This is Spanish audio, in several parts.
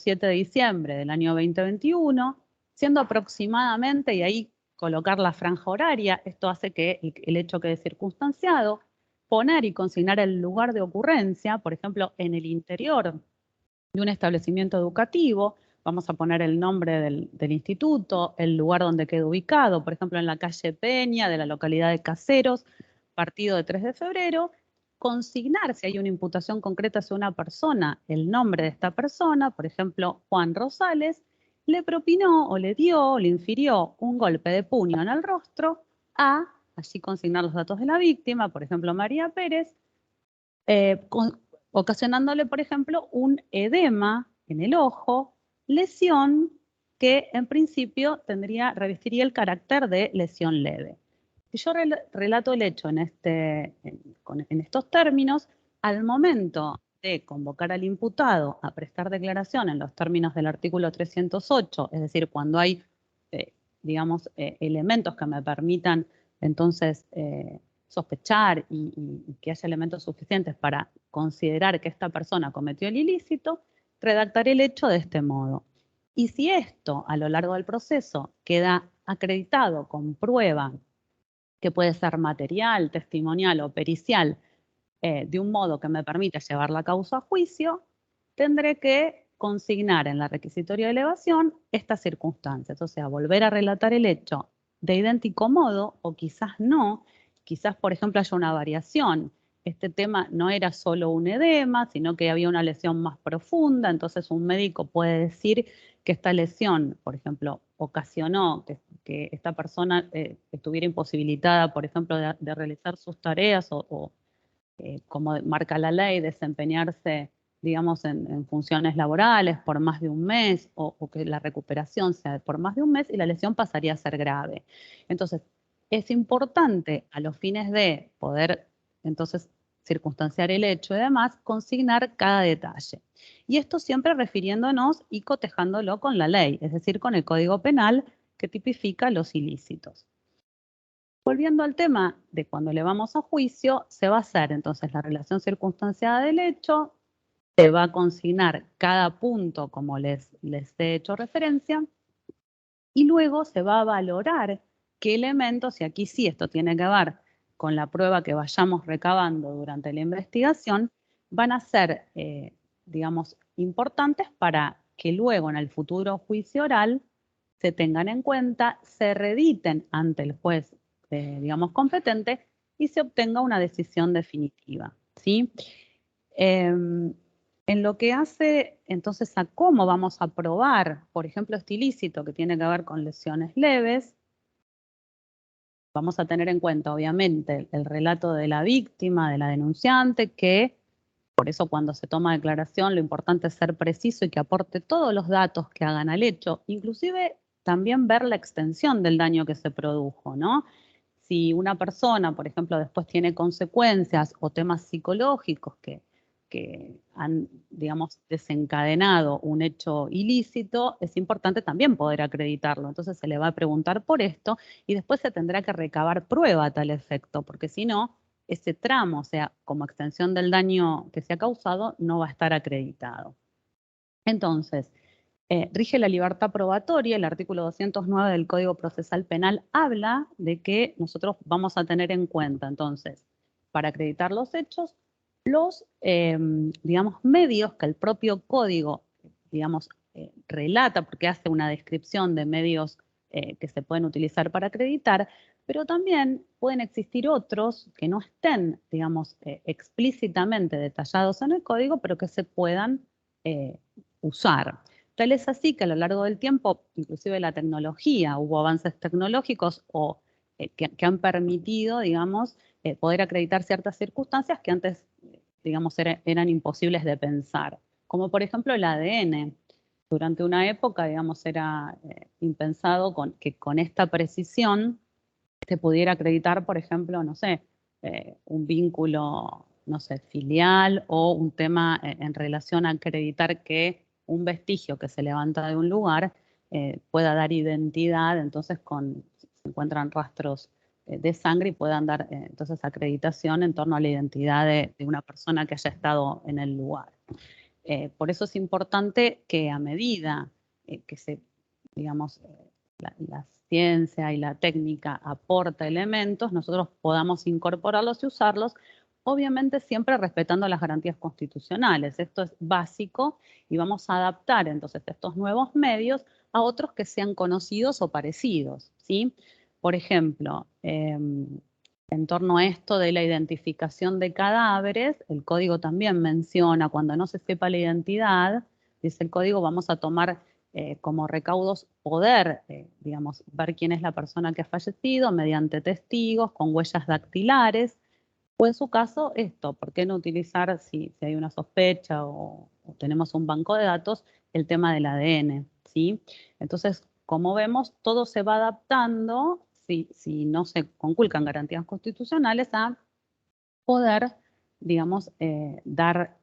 7 de diciembre del año 2021, siendo aproximadamente, y ahí colocar la franja horaria, esto hace que el hecho quede circunstanciado, poner y consignar el lugar de ocurrencia, por ejemplo, en el interior de un establecimiento educativo, vamos a poner el nombre del instituto, el lugar donde queda ubicado, por ejemplo, en la calle Peña de la localidad de Caseros, partido de 3 de febrero, consignar si hay una imputación concreta hacia una persona, el nombre de esta persona, por ejemplo, Juan Rosales, le propinó o le dio o le infirió un golpe de puño en el rostro a, allí consignar los datos de la víctima, por ejemplo, María Pérez, ocasionándole, por ejemplo, un edema en el ojo, lesión que en principio revestiría el carácter de lesión leve. Si yo relato el hecho en estos términos, al momento de convocar al imputado a prestar declaración en los términos del artículo 308, es decir, cuando hay, elementos que me permitan entonces sospechar y que haya elementos suficientes para considerar que esta persona cometió el ilícito, redactaré el hecho de este modo. Y si esto a lo largo del proceso queda acreditado con prueba que puede ser material, testimonial o pericial, de un modo que me permita llevar la causa a juicio, tendré que consignar en la requisitoria de elevación estas circunstancias, o sea, volver a relatar el hecho de idéntico modo o quizás no, quizás por ejemplo haya una variación. Este tema no era solo un edema, sino que había una lesión más profunda, entonces un médico puede decir que esta lesión, por ejemplo, ocasionó que esta persona estuviera imposibilitada, por ejemplo, de realizar sus tareas o como marca la ley, desempeñarse, digamos, en funciones laborales por más de un mes o que la recuperación sea por más de un mes y la lesión pasaría a ser grave. Entonces, es importante a los fines de poder, entonces, circunstanciar el hecho y demás, consignar cada detalle. Y esto siempre refiriéndonos y cotejándolo con la ley, es decir, con el Código Penal que tipifica los ilícitos. Volviendo al tema de cuando le vamos a juicio, se va a hacer entonces la relación circunstanciada del hecho, se va a consignar cada punto como les he hecho referencia, y luego se va a valorar qué elementos, y aquí sí esto tiene que ver con la prueba que vayamos recabando durante la investigación, van a ser, digamos, importantes para que luego en el futuro juicio oral se tengan en cuenta, se rediten ante el juez, digamos, competente y se obtenga una decisión definitiva, ¿sí? En lo que hace entonces a cómo vamos a probar, por ejemplo, este ilícito que tiene que ver con lesiones leves, vamos a tener en cuenta, obviamente, el relato de la víctima, de la denunciante, que por eso cuando se toma declaración lo importante es ser preciso y que aporte todos los datos que hagan al hecho, inclusive también ver la extensión del daño que se produjo, ¿no? Si una persona, por ejemplo, después tiene consecuencias o temas psicológicos que han, digamos, desencadenado un hecho ilícito, es importante también poder acreditarlo. Entonces se le va a preguntar por esto y después se tendrá que recabar prueba a tal efecto, porque si no, ese tramo, o sea, como extensión del daño que se ha causado, no va a estar acreditado. Entonces, rige la libertad probatoria, el artículo 209 del Código Procesal Penal habla de que nosotros vamos a tener en cuenta, entonces, para acreditar los hechos, los, digamos, medios que el propio código, digamos, relata, porque hace una descripción de medios que se pueden utilizar para acreditar, pero también pueden existir otros que no estén, digamos, explícitamente detallados en el código, pero que se puedan usar. Tal es así que a lo largo del tiempo, inclusive la tecnología, hubo avances tecnológicos que han permitido, digamos, poder acreditar ciertas circunstancias que antes, digamos, eran imposibles de pensar. Como por ejemplo el ADN. Durante una época, digamos, era impensado que con esta precisión se pudiera acreditar, por ejemplo, no sé, un vínculo, no sé, filial o un tema en relación a acreditar que un vestigio que se levanta de un lugar pueda dar identidad, entonces se encuentran rastros de sangre y puedan dar entonces acreditación en torno a la identidad de una persona que haya estado en el lugar. Por eso es importante que a medida que digamos, la ciencia y la técnica aporta elementos, nosotros podamos incorporarlos y usarlos, obviamente siempre respetando las garantías constitucionales. Esto es básico y vamos a adaptar entonces estos nuevos medios a otros que sean conocidos o parecidos, ¿sí? Por ejemplo, en torno a esto de la identificación de cadáveres, el código también menciona, cuando no se sepa la identidad, dice el código, vamos a tomar como recaudos poder, digamos, ver quién es la persona que ha fallecido mediante testigos, con huellas dactilares, o en su caso esto, ¿por qué no utilizar, si hay una sospecha o tenemos un banco de datos, el tema del ADN, ¿sí? Entonces, como vemos, todo se va adaptando, si no se conculcan garantías constitucionales, a poder, digamos, dar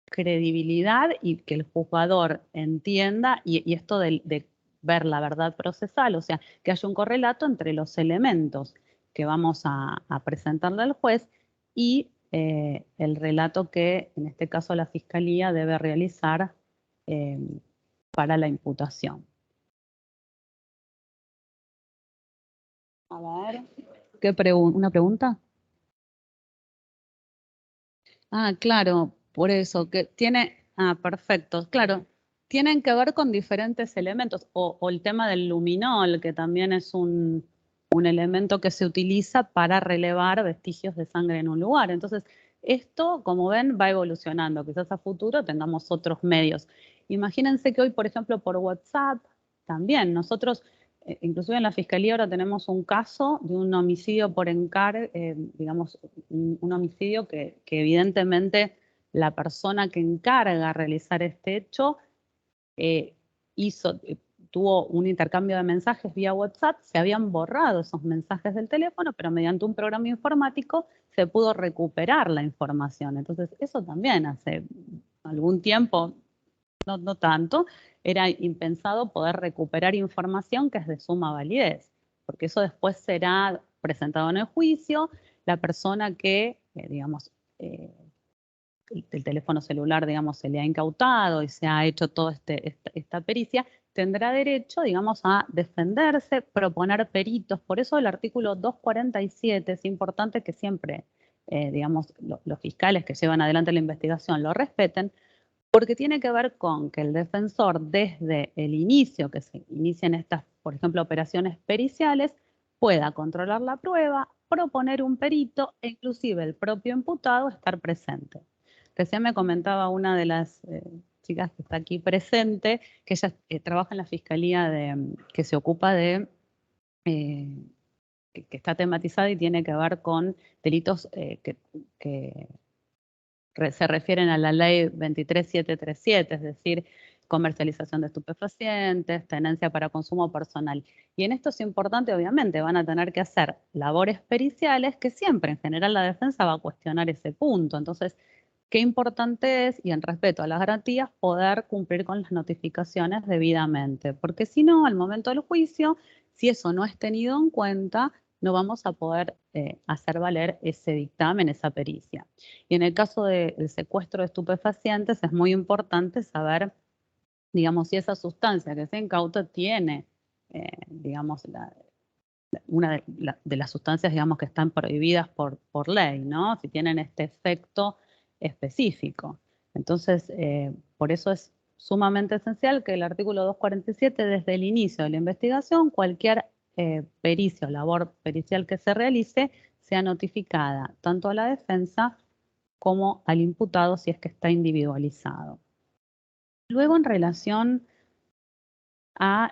credibilidad y que el juzgador entienda, y esto de ver la verdad procesal, o sea, que haya un correlato entre los elementos que vamos a presentarle al juez y el relato que, en este caso, la Fiscalía debe realizar eh, para la imputación. A ver, ¿una pregunta? Ah, claro, por eso, que tiene, perfecto, claro, tienen que ver con diferentes elementos, o el tema del luminol, que también es un elemento que se utiliza para relevar vestigios de sangre en un lugar. Entonces, esto, como ven, va evolucionando, quizás a futuro tengamos otros medios. Imagínense que hoy, por ejemplo, por WhatsApp, también nosotros inclusive en la Fiscalía ahora tenemos un caso de un homicidio por encargo, digamos, un homicidio que evidentemente la persona que encarga realizar este hecho eh, tuvo un intercambio de mensajes vía WhatsApp, se habían borrado esos mensajes del teléfono, pero mediante un programa informático se pudo recuperar la información. Entonces, eso también hace algún tiempo, no tanto, era impensado poder recuperar información que es de suma validez, porque eso después será presentado en el juicio, la persona que, digamos, el teléfono celular, digamos, se le ha incautado y se ha hecho toda esta pericia, tendrá derecho, digamos, a defenderse, proponer peritos. Por eso el artículo 247 es importante que siempre, digamos, los fiscales que llevan adelante la investigación lo respeten, porque tiene que ver con que el defensor desde el inicio, que se inician estas, por ejemplo, operaciones periciales, pueda controlar la prueba, proponer un perito e inclusive el propio imputado estar presente. Recién me comentaba una de las chicas que está aquí presente, que ella trabaja en la fiscalía que se ocupa de, que está tematizada y tiene que ver con delitos que se refieren a la ley 23737, es decir, comercialización de estupefacientes, tenencia para consumo personal. Y en esto es importante, obviamente, van a tener que hacer labores periciales que siempre, en general, la defensa va a cuestionar ese punto. Entonces, qué importante es, y en respeto a las garantías, poder cumplir con las notificaciones debidamente, porque si no, al momento del juicio, si eso no es tenido en cuenta, no vamos a poder hacer valer ese dictamen, esa pericia. Y en el caso del secuestro de estupefacientes es muy importante saber, digamos, si esa sustancia que se incauta tiene, digamos, una de las sustancias, digamos, que están prohibidas por ley, ¿no? Si tienen este efecto específico. Entonces, por eso es sumamente esencial que el artículo 247, desde el inicio de la investigación, cualquier pericia o labor pericial que se realice, sea notificada tanto a la defensa como al imputado si es que está individualizado. Luego, en relación a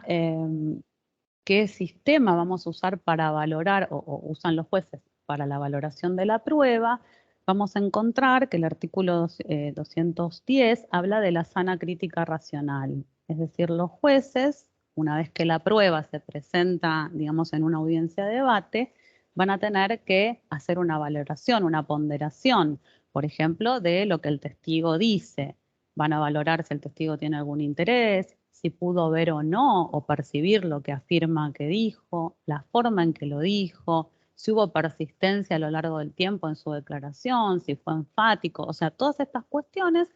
qué sistema vamos a usar para valorar o usan los jueces para la valoración de la prueba, vamos a encontrar que el artículo 210 habla de la sana crítica racional. Es decir, los jueces, una vez que la prueba se presenta, digamos, en una audiencia de debate, van a tener que hacer una valoración, una ponderación, por ejemplo, de lo que el testigo dice. Van a valorar si el testigo tiene algún interés, si pudo ver o no o percibir lo que afirma que dijo, la forma en que lo dijo, si hubo persistencia a lo largo del tiempo en su declaración, si fue enfático, o sea, todas estas cuestiones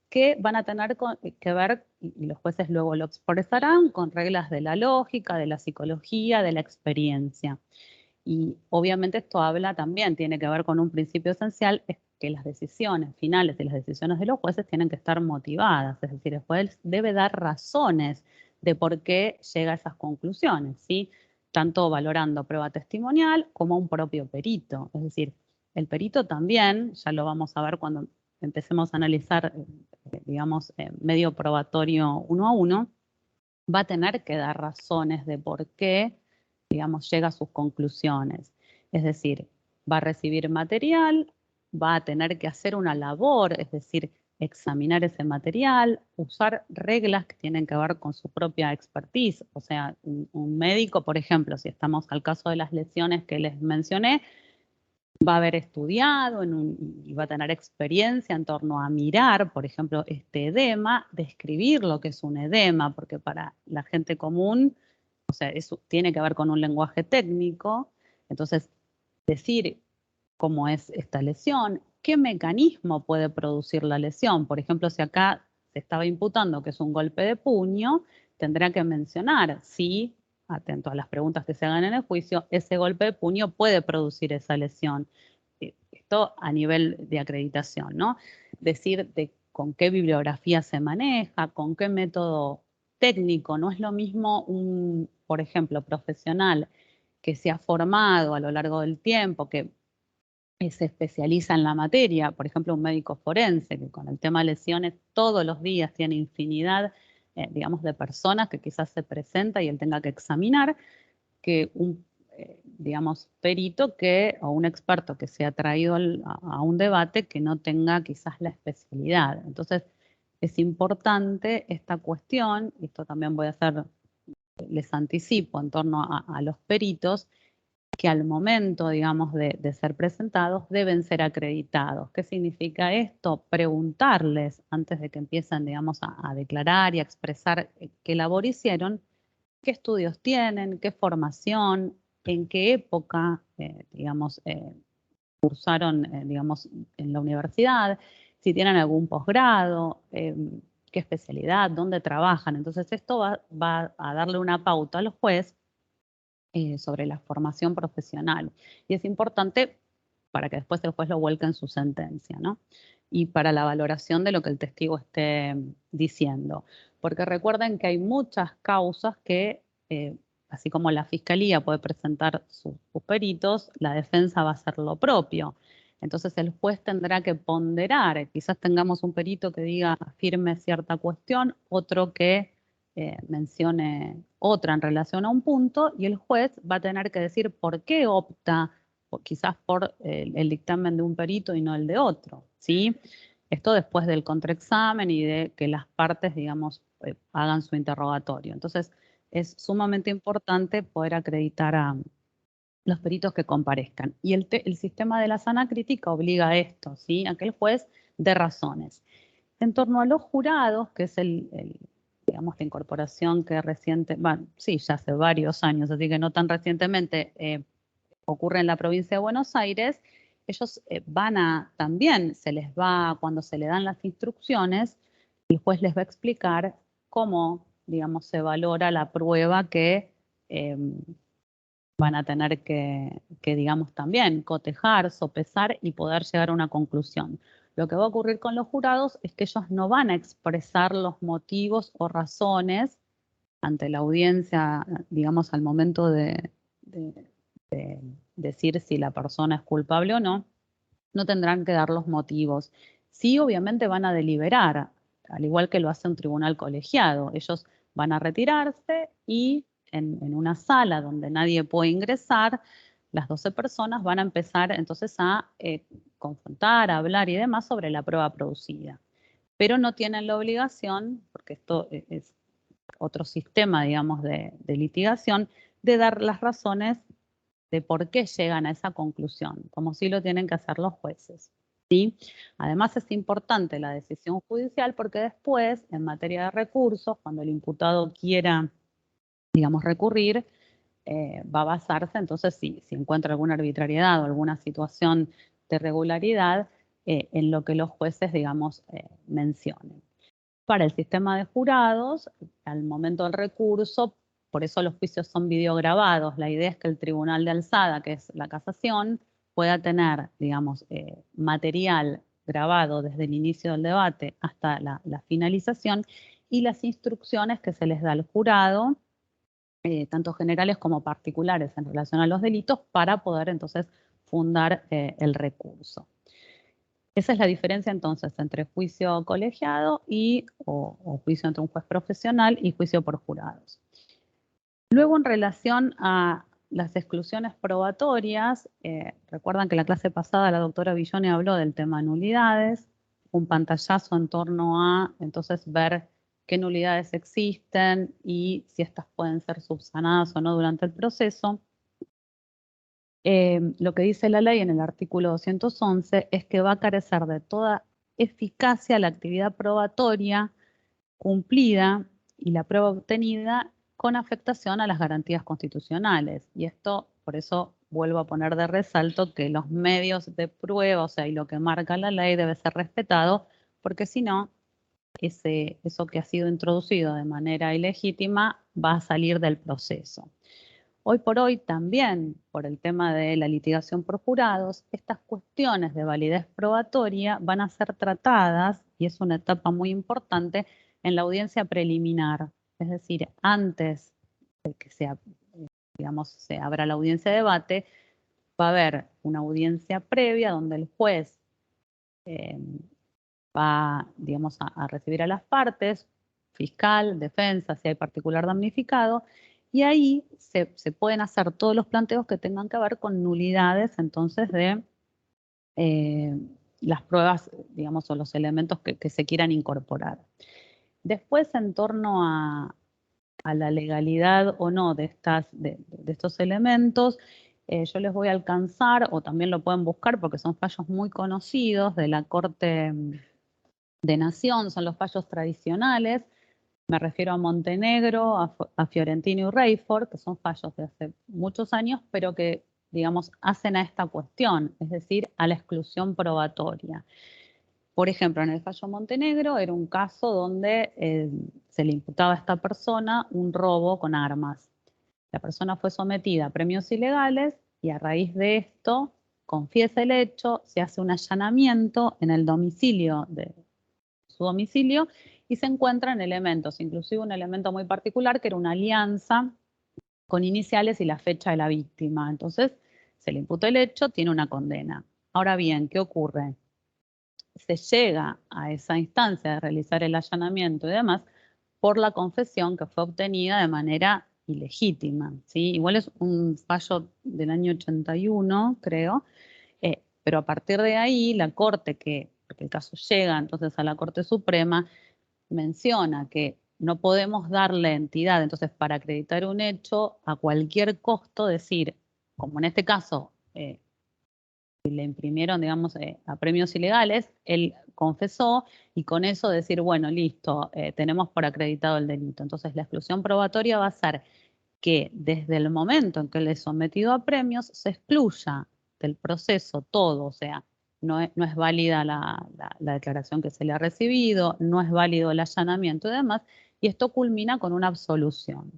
que van a tener que ver, y los jueces luego lo expresarán, con reglas de la lógica, de la psicología, de la experiencia. Y obviamente esto habla también, tiene que ver con un principio esencial, es que las decisiones finales y las decisiones de los jueces tienen que estar motivadas, es decir, el juez debe dar razones de por qué llega a esas conclusiones, ¿sí? Tanto valorando prueba testimonial como un propio perito. Es decir, el perito también, ya lo vamos a ver cuando empecemos a analizar, digamos, medio probatorio 1 a 1, va a tener que dar razones de por qué, digamos, llega a sus conclusiones. Es decir, va a recibir material, va a tener que hacer una labor, es decir, examinar ese material, usar reglas que tienen que ver con su propia expertise. O sea, un médico, por ejemplo, si estamos al caso de las lesiones que les mencioné, va a haber estudiado y va a tener experiencia en torno a mirar, por ejemplo, este edema, describir lo que es un edema, porque para la gente común, o sea, eso tiene que ver con un lenguaje técnico. Entonces, decir cómo es esta lesión, qué mecanismo puede producir la lesión. Por ejemplo, si acá se estaba imputando que es un golpe de puño, tendrá que mencionar si, atento a las preguntas que se hagan en el juicio, ese golpe de puño puede producir esa lesión. Esto a nivel de acreditación, ¿no? Decir con qué bibliografía se maneja, con qué método técnico. No es lo mismo un, por ejemplo, profesional que se ha formado a lo largo del tiempo, que se especializa en la materia, por ejemplo, un médico forense, que con el tema de lesiones todos los días tiene infinidad, digamos, de personas que quizás se presenta y él tenga que examinar, que un, digamos, perito o un experto que se ha traído a un debate que no tenga quizás la especialidad. Entonces, es importante esta cuestión, y esto también voy a hacer, les anticipo en torno a los peritos, que al momento, digamos, de ser presentados deben ser acreditados. ¿Qué significa esto? Preguntarles antes de que empiecen, digamos, a declarar y a expresar qué labor hicieron, qué estudios tienen, qué formación, en qué época, digamos, cursaron, digamos, en la universidad, si tienen algún posgrado, qué especialidad, dónde trabajan. Entonces, esto va a darle una pauta al juez sobre la formación profesional. Y es importante para que después el juez lo vuelque en su sentencia, ¿no? Y para la valoración de lo que el testigo esté diciendo. Porque recuerden que hay muchas causas que, así como la fiscalía puede presentar sus peritos, la defensa va a hacer lo propio. Entonces el juez tendrá que ponderar, quizás tengamos un perito que diga afirme cierta cuestión, otro que mencione otra en relación a un punto, y el juez va a tener que decir por qué opta quizás por el dictamen de un perito y no el de otro, ¿sí? Esto después del contraexamen y de que las partes, digamos, hagan su interrogatorio. Entonces, es sumamente importante poder acreditar a los peritos que comparezcan. Y el sistema de la sana crítica obliga a esto, ¿sí? A que el juez dé razones. En torno a los jurados, que es digamos, la incorporación que bueno, sí, ya hace varios años, así que no tan recientemente, ocurre en la provincia de Buenos Aires, ellos también se les va, cuando se le dan las instrucciones, el juez les va a explicar cómo, digamos, se valora la prueba que van a tener que, digamos, también cotejar, sopesar y poder llegar a una conclusión. Lo que va a ocurrir con los jurados es que ellos no van a expresar los motivos o razones ante la audiencia, digamos, al momento de decir si la persona es culpable o no, no tendrán que dar los motivos. Sí, obviamente van a deliberar, al igual que lo hace un tribunal colegiado. Ellos van a retirarse y en una sala donde nadie puede ingresar, las 12 personas van a empezar entonces a confrontar, a hablar y demás sobre la prueba producida. Pero no tienen la obligación, porque esto es otro sistema, digamos, de litigación, de dar las razones de por qué llegan a esa conclusión, como sí lo tienen que hacer los jueces. ¿Sí? Además es importante la decisión judicial porque después, en materia de recursos, cuando el imputado quiera, digamos, recurrir, va a basarse entonces si encuentra alguna arbitrariedad o alguna situación de irregularidad, en lo que los jueces, digamos, mencionen. Para el sistema de jurados, al momento del recurso, por eso los juicios son videograbados. La idea es que el tribunal de alzada, que es la casación, pueda tener, digamos, material grabado desde el inicio del debate hasta la finalización y las instrucciones que se les da al jurado, tanto generales como particulares en relación a los delitos, para poder entonces fundar el recurso. Esa es la diferencia entonces entre juicio colegiado o juicio entre un juez profesional y juicio por jurados. Luego, en relación a las exclusiones probatorias, recuerdan que la clase pasada la doctora Villone habló del tema de nulidades, un pantallazo en torno a entonces ver qué nulidades existen y si estas pueden ser subsanadas o no durante el proceso. Lo que dice la ley en el artículo 211 es que va a carecer de toda eficacia la actividad probatoria cumplida y la prueba obtenida con afectación a las garantías constitucionales. Y esto, por eso vuelvo a poner de resalto que los medios de prueba, o sea, y lo que marca la ley debe ser respetado, porque si no, eso que ha sido introducido de manera ilegítima va a salir del proceso. Hoy por hoy también, por el tema de la litigación por jurados, estas cuestiones de validez probatoria van a ser tratadas, y es una etapa muy importante, en la audiencia preliminar. Es decir, antes de que se abra la audiencia de debate, va a haber una audiencia previa donde el juez va, digamos, a recibir a las partes, fiscal, defensa, si hay particular damnificado, y ahí se pueden hacer todos los planteos que tengan que ver con nulidades, entonces, de las pruebas, digamos, o los elementos que se quieran incorporar. Después, en torno a la legalidad o no de estos elementos, yo les voy a alcanzar, o también lo pueden buscar porque son fallos muy conocidos de la Corte de Nación, son los fallos tradicionales. Me refiero a Montenegro, a Fiorentino y Rayford, que son fallos de hace muchos años, pero que, digamos, hacen a esta cuestión, es decir, a la exclusión probatoria. Por ejemplo, en el fallo Montenegro era un caso donde se le imputaba a esta persona un robo con armas. La persona fue sometida a premios ilegales y a raíz de esto confiesa el hecho, se hace un allanamiento en el domicilio de su domicilio y se encuentran elementos, inclusive un elemento muy particular que era una alianza con iniciales y la fecha de la víctima. Entonces, se le imputó el hecho, tiene una condena. Ahora bien, ¿qué ocurre? Se llega a esa instancia de realizar el allanamiento y demás por la confesión que fue obtenida de manera ilegítima, ¿sí? Igual es un fallo del año 81, creo, pero a partir de ahí la Corte, porque el caso llega entonces a la Corte Suprema, menciona que no podemos darle entidad, entonces para acreditar un hecho, a cualquier costo decir, como en este caso, le imprimieron, digamos, a premios ilegales, él confesó y con eso decir, bueno, listo, tenemos por acreditado el delito. Entonces la exclusión probatoria va a ser que desde el momento en que él es sometido a premios, se excluya del proceso todo, o sea, no es válida la declaración que se le ha recibido, no es válido el allanamiento y demás, y esto culmina con una absolución.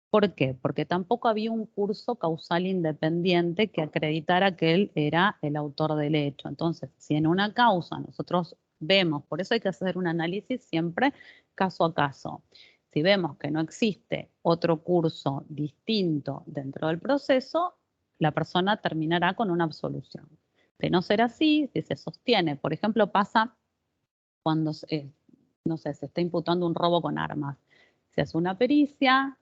¿Por qué? Porque tampoco había un curso causal independiente que acreditara que él era el autor del hecho. Entonces, si en una causa nosotros vemos, por eso hay que hacer un análisis siempre caso a caso. Si vemos que no existe otro curso distinto dentro del proceso, la persona terminará con una absolución. De no ser así, si se sostiene, por ejemplo, pasa cuando, no sé, se está imputando un robo con armas. Se hace una pericia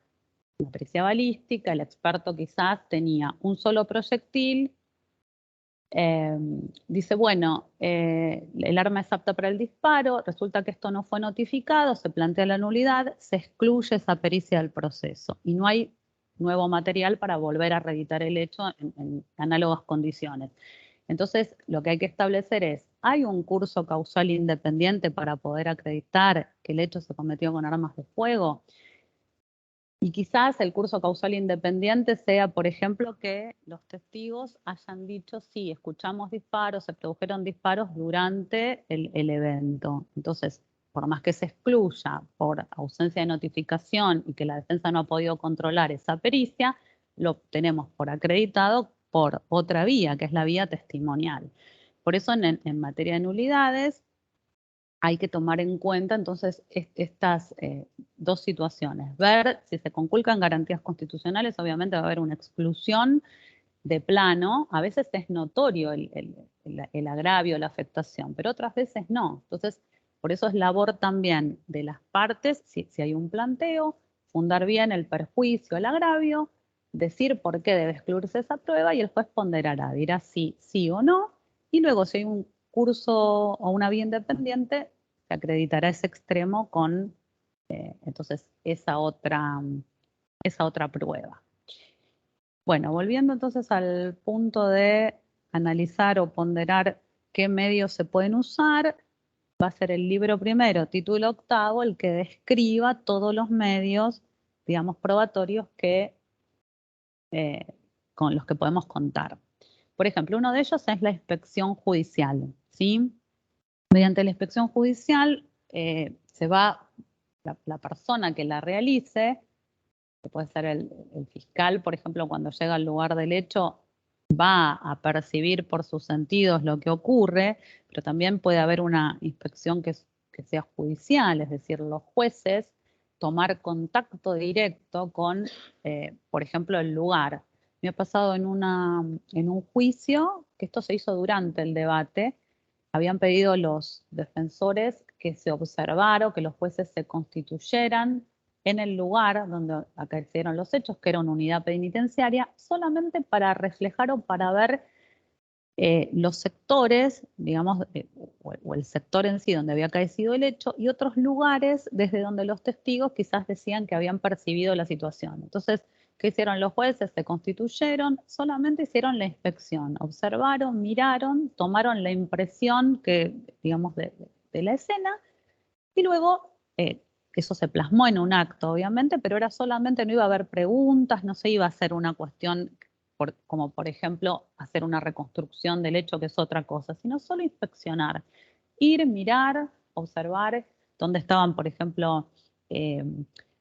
balística, el experto quizás tenía un solo proyectil, dice, bueno, el arma es apta para el disparo, resulta que esto no fue notificado, se plantea la nulidad, se excluye esa pericia del proceso y no hay nuevo material para volver a reeditar el hecho en análogas condiciones. Entonces, lo que hay que establecer es, ¿hay un curso causal independiente para poder acreditar que el hecho se cometió con armas de fuego? Y quizás el curso causal independiente sea, por ejemplo, que los testigos hayan dicho, sí, escuchamos disparos, se produjeron disparos durante el evento. Entonces, por más que se excluya por ausencia de notificación y que la defensa no ha podido controlar esa pericia, lo tenemos por acreditado por otra vía, que es la vía testimonial. Por eso en materia de nulidades hay que tomar en cuenta entonces estas dos situaciones. Ver si se conculcan garantías constitucionales, obviamente va a haber una exclusión de plano. A veces es notorio el agravio, la afectación, pero otras veces no. Entonces, por eso es labor también de las partes, si hay un planteo, fundar bien el perjuicio, el agravio, decir por qué debe excluirse esa prueba y el juez ponderará, dirá sí o no, y luego si hay un curso o una vía independiente, se acreditará ese extremo con entonces esa otra prueba. Bueno, volviendo entonces al punto de analizar o ponderar qué medios se pueden usar, va a ser el libro primero, título octavo, el que describa todos los medios, digamos, probatorios con los que podemos contar. Por ejemplo, uno de ellos es la inspección judicial, ¿sí? Mediante la inspección judicial se va, la persona que la realice, que puede ser el fiscal, por ejemplo, cuando llega al lugar del hecho, va a percibir por sus sentidos lo que ocurre, pero también puede haber una inspección que sea judicial, es decir, los jueces tomar contacto directo con, por ejemplo, el lugar. Me ha pasado en un juicio, que esto se hizo durante el debate, habían pedido los defensores que se observara o que los jueces se constituyeran en el lugar donde acaecieron los hechos, que era una unidad penitenciaria, solamente para reflejar o para ver los sectores, digamos, o el sector en sí donde había acaecido el hecho, y otros lugares desde donde los testigos quizás decían que habían percibido la situación. Entonces, ¿qué hicieron los jueces? Se constituyeron, solamente hicieron la inspección, observaron, miraron, tomaron la impresión que, digamos, de la escena, y luego eso se plasmó en un acto, obviamente, pero era solamente, no iba a haber preguntas, no se iba a hacer una cuestión como, por ejemplo, hacer una reconstrucción del hecho, que es otra cosa, sino solo inspeccionar, ir, mirar, observar dónde estaban, por ejemplo, eh,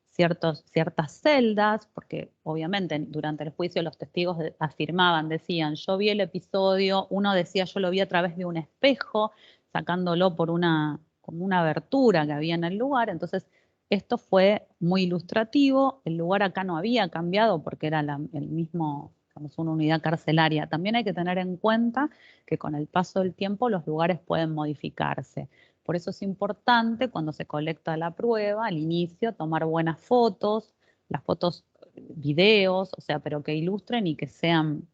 ciertas celdas, porque obviamente durante el juicio los testigos afirmaban, decían, yo vi el episodio, uno decía, yo lo vi a través de un espejo, sacándolo por como una abertura que había en el lugar. Entonces, esto fue muy ilustrativo. El lugar acá no había cambiado porque era el mismo, digamos, una unidad carcelaria. También hay que tener en cuenta que con el paso del tiempo los lugares pueden modificarse. Por eso es importante cuando se colecta la prueba, al inicio, tomar buenas fotos, las fotos, videos, o sea, pero que ilustren y que sean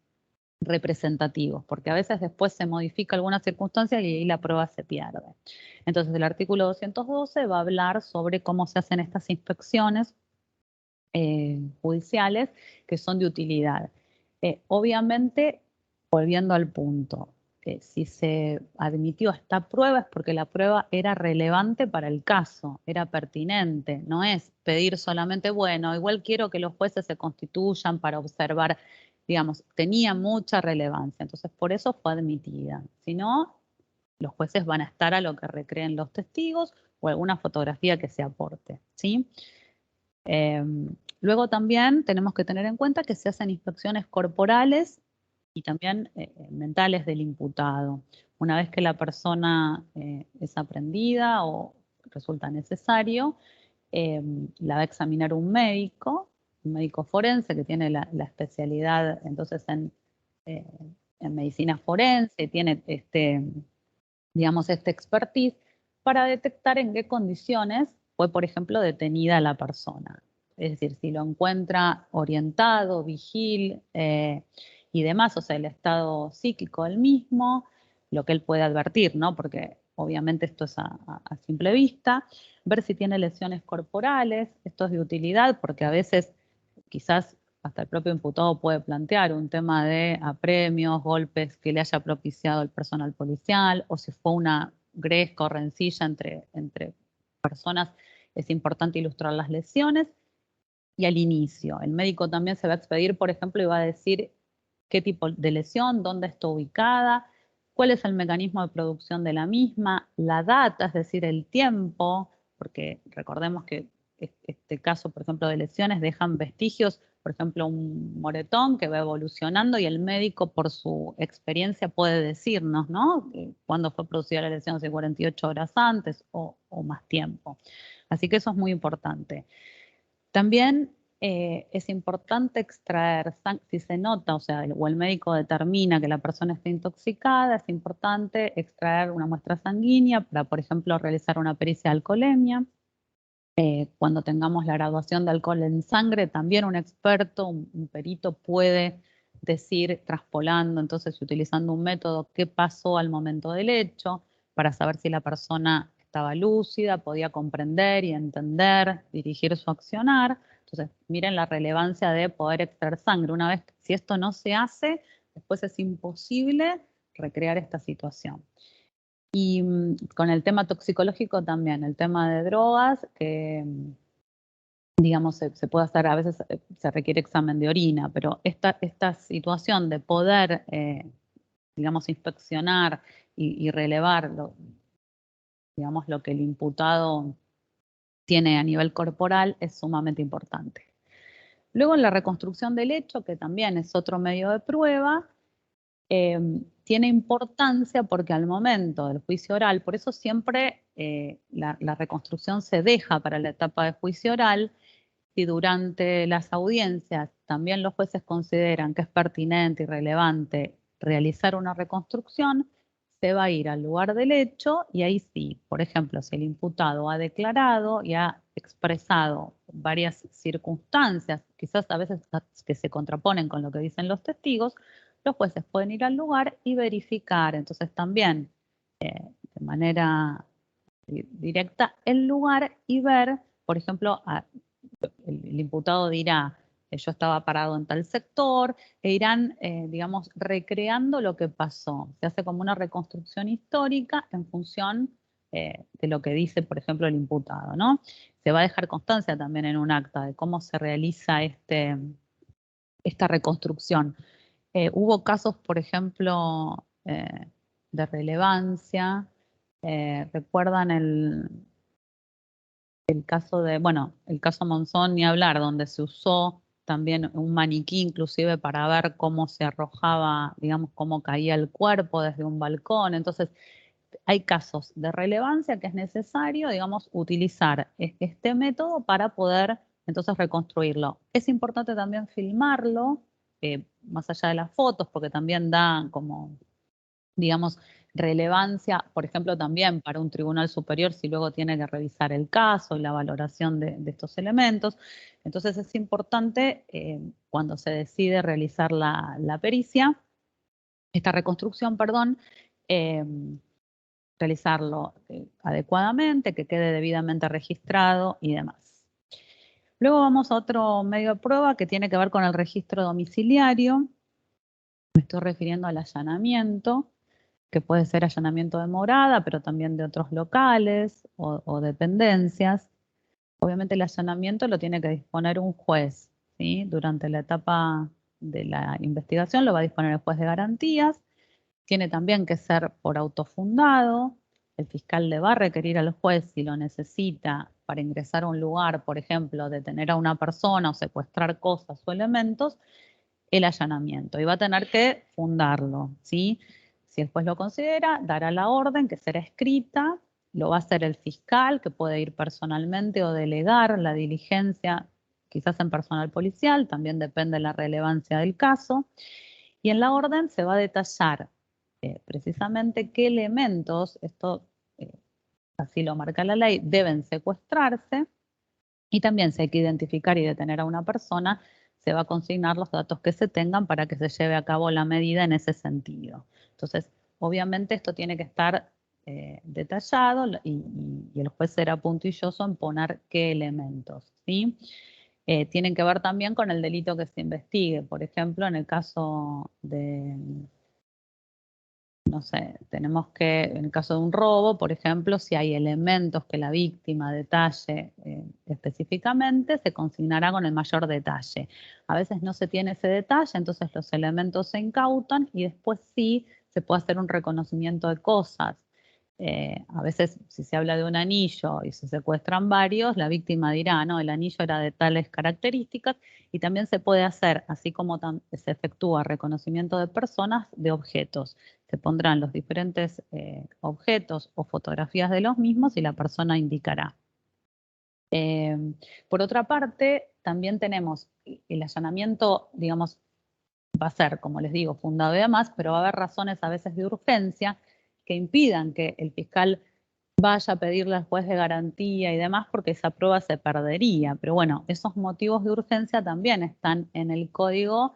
representativos, porque a veces después se modifica alguna circunstancia y ahí la prueba se pierde. Entonces, el artículo 212 va a hablar sobre cómo se hacen estas inspecciones judiciales que son de utilidad. Obviamente, volviendo al punto, si se admitió esta prueba es porque la prueba era relevante para el caso, era pertinente, no es pedir solamente, bueno, igual quiero que los jueces se constituyan para observar, digamos, tenía mucha relevancia, entonces por eso fue admitida. Si no, los jueces van a estar a lo que recreen los testigos o alguna fotografía que se aporte, ¿sí? Luego también tenemos que tener en cuenta que se hacen inspecciones corporales y también mentales del imputado. Una vez que la persona es aprendida o resulta necesario, la va a examinar un médico forense que tiene la especialidad entonces eh, en medicina forense, tiene digamos, este expertise para detectar en qué condiciones fue, por ejemplo, detenida la persona. Es decir, si lo encuentra orientado, vigil y demás, o sea, el estado psíquico del mismo, lo que él puede advertir, ¿no? Porque obviamente esto es a simple vista. Ver si tiene lesiones corporales, esto es de utilidad porque a veces quizás hasta el propio imputado puede plantear un tema de apremios, golpes que le haya propiciado el personal policial, o si fue una gresca o rencilla entre personas, es importante ilustrar las lesiones. y al inicio. El médico también se va a expedir, por ejemplo, y va a decir qué tipo de lesión, dónde está ubicada, cuál es el mecanismo de producción de la misma, la data, es decir, el tiempo, porque recordemos que este caso, por ejemplo, de lesiones dejan vestigios, por ejemplo, un moretón que va evolucionando y el médico por su experiencia puede decirnos, ¿no? Cuándo fue producida la lesión, si 48 horas antes o más tiempo. Así que eso es muy importante. También es importante extraer, si se nota, o sea, o el médico determina que la persona está intoxicada, es importante extraer una muestra sanguínea para, por ejemplo, realizar una pericia de alcoholemia. Cuando tengamos la graduación de alcohol en sangre, también un experto, un perito puede decir, traspolando, entonces utilizando un método, qué pasó al momento del hecho, para saber si la persona estaba lúcida, podía comprender y entender, dirigir su accionar. Entonces, miren la relevancia de poder extraer sangre. Una vez, si esto no se hace, después es imposible recrear esta situación. Y con el tema toxicológico también, el tema de drogas, que digamos se puede hacer, a veces se requiere examen de orina, pero esta situación de poder, digamos, inspeccionar y relevar, digamos, lo que el imputado tiene a nivel corporal es sumamente importante. Luego en la reconstrucción del hecho, que también es otro medio de prueba, tiene importancia porque al momento del juicio oral, por eso siempre la reconstrucción se deja para la etapa de juicio oral, y durante las audiencias también los jueces consideran que es pertinente y relevante realizar una reconstrucción, se va a ir al lugar del hecho y ahí sí, por ejemplo, si el imputado ha declarado y ha expresado varias circunstancias, quizás a veces que se contraponen con lo que dicen los testigos, los jueces pueden ir al lugar y verificar. Entonces también de manera directa el lugar y ver, por ejemplo, el imputado dirá, yo estaba parado en tal sector, e irán, digamos, recreando lo que pasó. Se hace como una reconstrucción histórica en función de lo que dice, por ejemplo, el imputado, ¿no? Se va a dejar constancia también en un acta de cómo se realiza esta reconstrucción. Hubo casos, por ejemplo, de relevancia. ¿Recuerdan el caso de, bueno, el caso Monzón ni hablar, donde se usó también un maniquí inclusive para ver cómo se arrojaba, digamos, cómo caía el cuerpo desde un balcón? Entonces, hay casos de relevancia que es necesario, digamos, utilizar este método para poder entonces reconstruirlo. Es importante también filmarlo, más allá de las fotos, porque también da como, digamos, relevancia, por ejemplo, también para un tribunal superior si luego tiene que revisar el caso y la valoración de estos elementos. Entonces es importante cuando se decide realizar la pericia, esta reconstrucción, perdón, eh, realizarlo adecuadamente, que quede debidamente registrado y demás. Luego vamos a otro medio de prueba que tiene que ver con el registro domiciliario. Me estoy refiriendo al allanamiento, que puede ser allanamiento de morada, pero también de otros locales o dependencias. Obviamente el allanamiento lo tiene que disponer un juez, ¿sí? Durante la etapa de la investigación lo va a disponer el juez de garantías. Tiene también que ser por autofundado. El fiscal le va a requerir al juez, si lo necesita, para ingresar a un lugar, por ejemplo, detener a una persona o secuestrar cosas o elementos, el allanamiento. Y va a tener que fundarlo, ¿sí? Si el juez lo considera, dará la orden que será escrita, lo va a hacer el fiscal, que puede ir personalmente o delegar la diligencia, quizás en personal policial, también depende de la relevancia del caso. Y en la orden se va a detallar precisamente qué elementos, esto así lo marca la ley, deben secuestrarse, y también si hay que identificar y detener a una persona, se va a consignar los datos que se tengan para que se lleve a cabo la medida en ese sentido. Entonces, obviamente esto tiene que estar detallado y el juez será puntilloso en poner qué elementos, ¿sí? Tienen que ver también con el delito que se investigue. Por ejemplo, en el caso de, no sé, tenemos que, en el caso de un robo, por ejemplo, si hay elementos que la víctima detalle específicamente, se consignará con el mayor detalle. A veces no se tiene ese detalle, entonces los elementos se incautan y después sí se puede hacer un reconocimiento de cosas. A veces, si se habla de un anillo y se secuestran varios, la víctima dirá, no, el anillo era de tales características, y también se puede hacer, así como se efectúa reconocimiento de personas, de objetos. Se pondrán los diferentes objetos o fotografías de los mismos y la persona indicará. Por otra parte, también tenemos el allanamiento, digamos, va a ser, como les digo, fundado y demás, pero va a haber razones a veces de urgencia que impidan que el fiscal vaya a pedirle al juez de garantía y demás, porque esa prueba se perdería. Pero bueno, esos motivos de urgencia también están en el código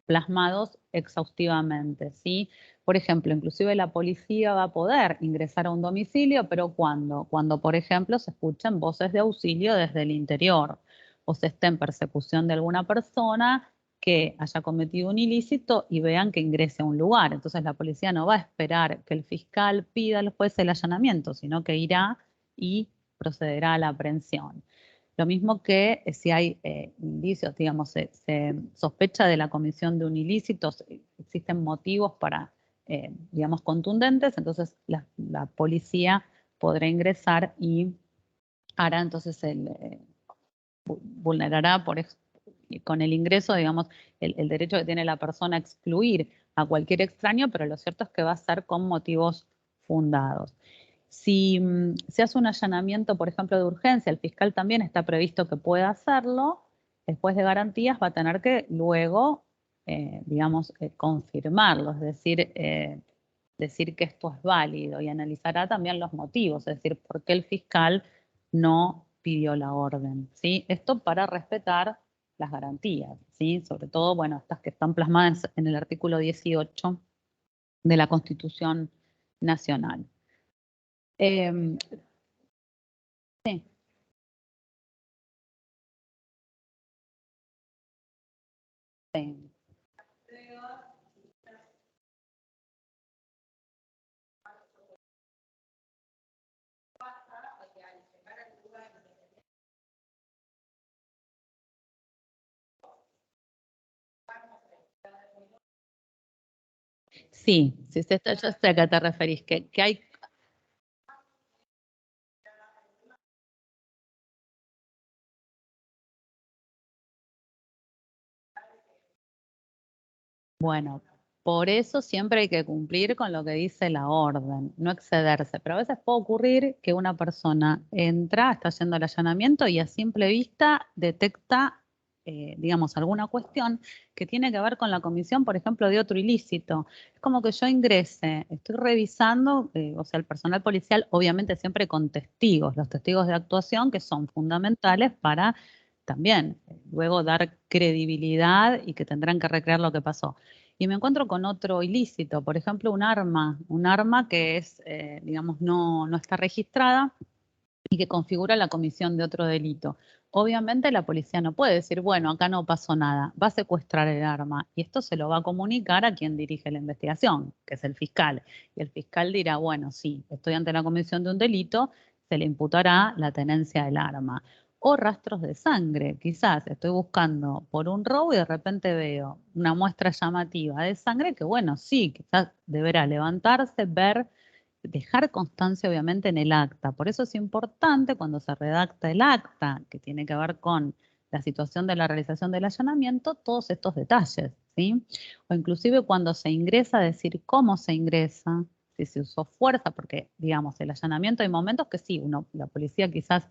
plasmados exhaustivamente, ¿sí? Por ejemplo, inclusive la policía va a poder ingresar a un domicilio, pero ¿cuándo? Cuando, por ejemplo, se escuchen voces de auxilio desde el interior o se esté en persecución de alguna persona que haya cometido un ilícito y vean que ingrese a un lugar. Entonces la policía no va a esperar que el fiscal pida al juez el allanamiento, sino que irá y procederá a la aprehensión. Lo mismo que si hay indicios, digamos, se sospecha de la comisión de un ilícito, existen motivos para, digamos, contundentes, entonces la policía podrá ingresar y hará entonces vulnerará con el ingreso, digamos, el derecho que tiene la persona a excluir a cualquier extraño, pero lo cierto es que va a ser con motivos fundados. Si se hace un allanamiento, por ejemplo, de urgencia, el fiscal también está previsto que pueda hacerlo, el juez de garantías va a tener que luego, digamos, confirmarlo, es decir, decir que esto es válido y analizará también los motivos, es decir, por qué el fiscal no pidió la orden, ¿sí? Esto para respetar las garantías, ¿sí? Sobre todo, bueno, estas que están plasmadas en el artículo 18 de la Constitución Nacional. Sí, sí. Sí, sí, sí, yo sé a qué te referís, que hay, bueno, por eso siempre hay que cumplir con lo que dice la orden, no excederse, pero a veces puede ocurrir que una persona entra, está haciendo el allanamiento y a simple vista detecta, digamos, alguna cuestión que tiene que ver con la comisión, por ejemplo, de otro ilícito. Es como que yo ingrese, estoy revisando, o sea, el personal policial, obviamente siempre con testigos, los testigos de actuación que son fundamentales para también luego dar credibilidad y que tendrán que recrear lo que pasó. Y me encuentro con otro ilícito, por ejemplo, un arma que es, digamos, no está registrada y que configura la comisión de otro delito. Obviamente la policía no puede decir, bueno, acá no pasó nada, va a secuestrar el arma y esto se lo va a comunicar a quien dirige la investigación, que es el fiscal. Y el fiscal dirá, bueno, sí, estoy ante la comisión de un delito, se le imputará la tenencia del arma. O rastros de sangre, quizás estoy buscando por un robo y de repente veo una muestra llamativa de sangre que, bueno, sí, quizás deberá levantarse, ver, dejar constancia obviamente en el acta. Por eso es importante cuando se redacta el acta, que tiene que ver con la situación de la realización del allanamiento, todos estos detalles, ¿sí? O inclusive cuando se ingresa, decir cómo se ingresa, si se usó fuerza, porque digamos, el allanamiento hay momentos que sí, la policía quizás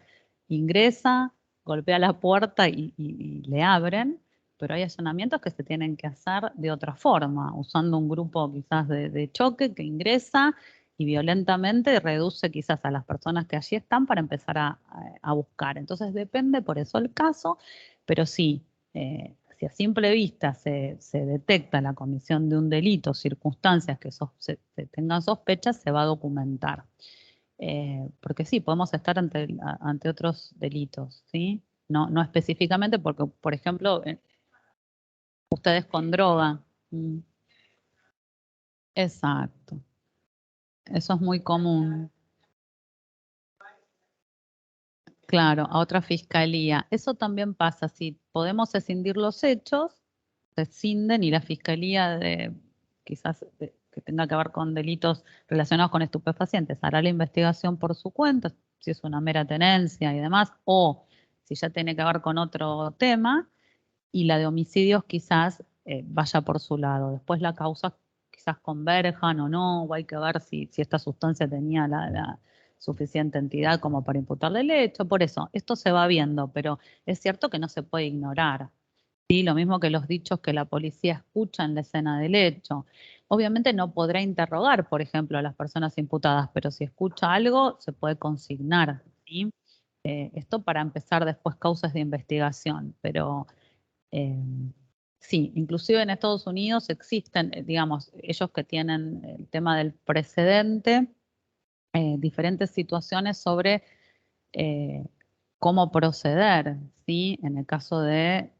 ingresa, golpea la puerta y le abren, pero hay allanamientos que se tienen que hacer de otra forma, usando un grupo quizás de choque que ingresa y violentamente reduce quizás a las personas que allí están para empezar a buscar. Entonces depende por eso el caso, pero sí, si a simple vista se detecta la comisión de un delito, circunstancias que se tengan sospechas, se va a documentar. Porque sí, podemos estar ante otros delitos, ¿sí? No específicamente porque, por ejemplo, ustedes con droga. Exacto. Eso es muy común. Claro, a otra fiscalía. Eso también pasa, si podemos escindir los hechos, se escinden y la fiscalía que tenga que ver con delitos relacionados con estupefacientes hará la investigación por su cuenta, si es una mera tenencia y demás, o si ya tiene que ver con otro tema, y la de homicidios quizás vaya por su lado. Después la causa quizás converjan o no, o hay que ver si esta sustancia tenía la suficiente entidad como para imputarle el hecho. Por eso, esto se va viendo, pero es cierto que no se puede ignorar. ¿Sí? Lo mismo que los dichos que la policía escucha en la escena del hecho. Obviamente no podrá interrogar, por ejemplo, a las personas imputadas, pero si escucha algo, se puede consignar. ¿Sí? Esto para empezar después causas de investigación, pero sí, inclusive en Estados Unidos existen, digamos, ellos que tienen el tema del precedente, diferentes situaciones sobre eh, cómo proceder, ¿sí? En el caso de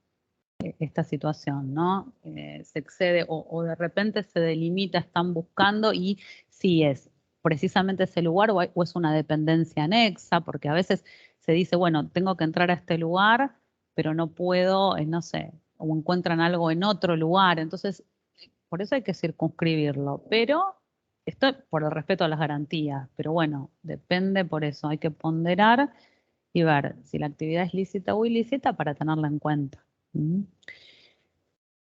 esta situación, ¿no? Se excede o de repente se delimita, están buscando y si es precisamente ese lugar o es una dependencia anexa, porque a veces se dice, bueno, tengo que entrar a este lugar, pero no puedo, no sé, o encuentran algo en otro lugar, entonces por eso hay que circunscribirlo, pero esto por el respeto a las garantías, pero bueno, depende por eso, hay que ponderar y ver si la actividad es lícita o ilícita para tenerla en cuenta. ¿Mm?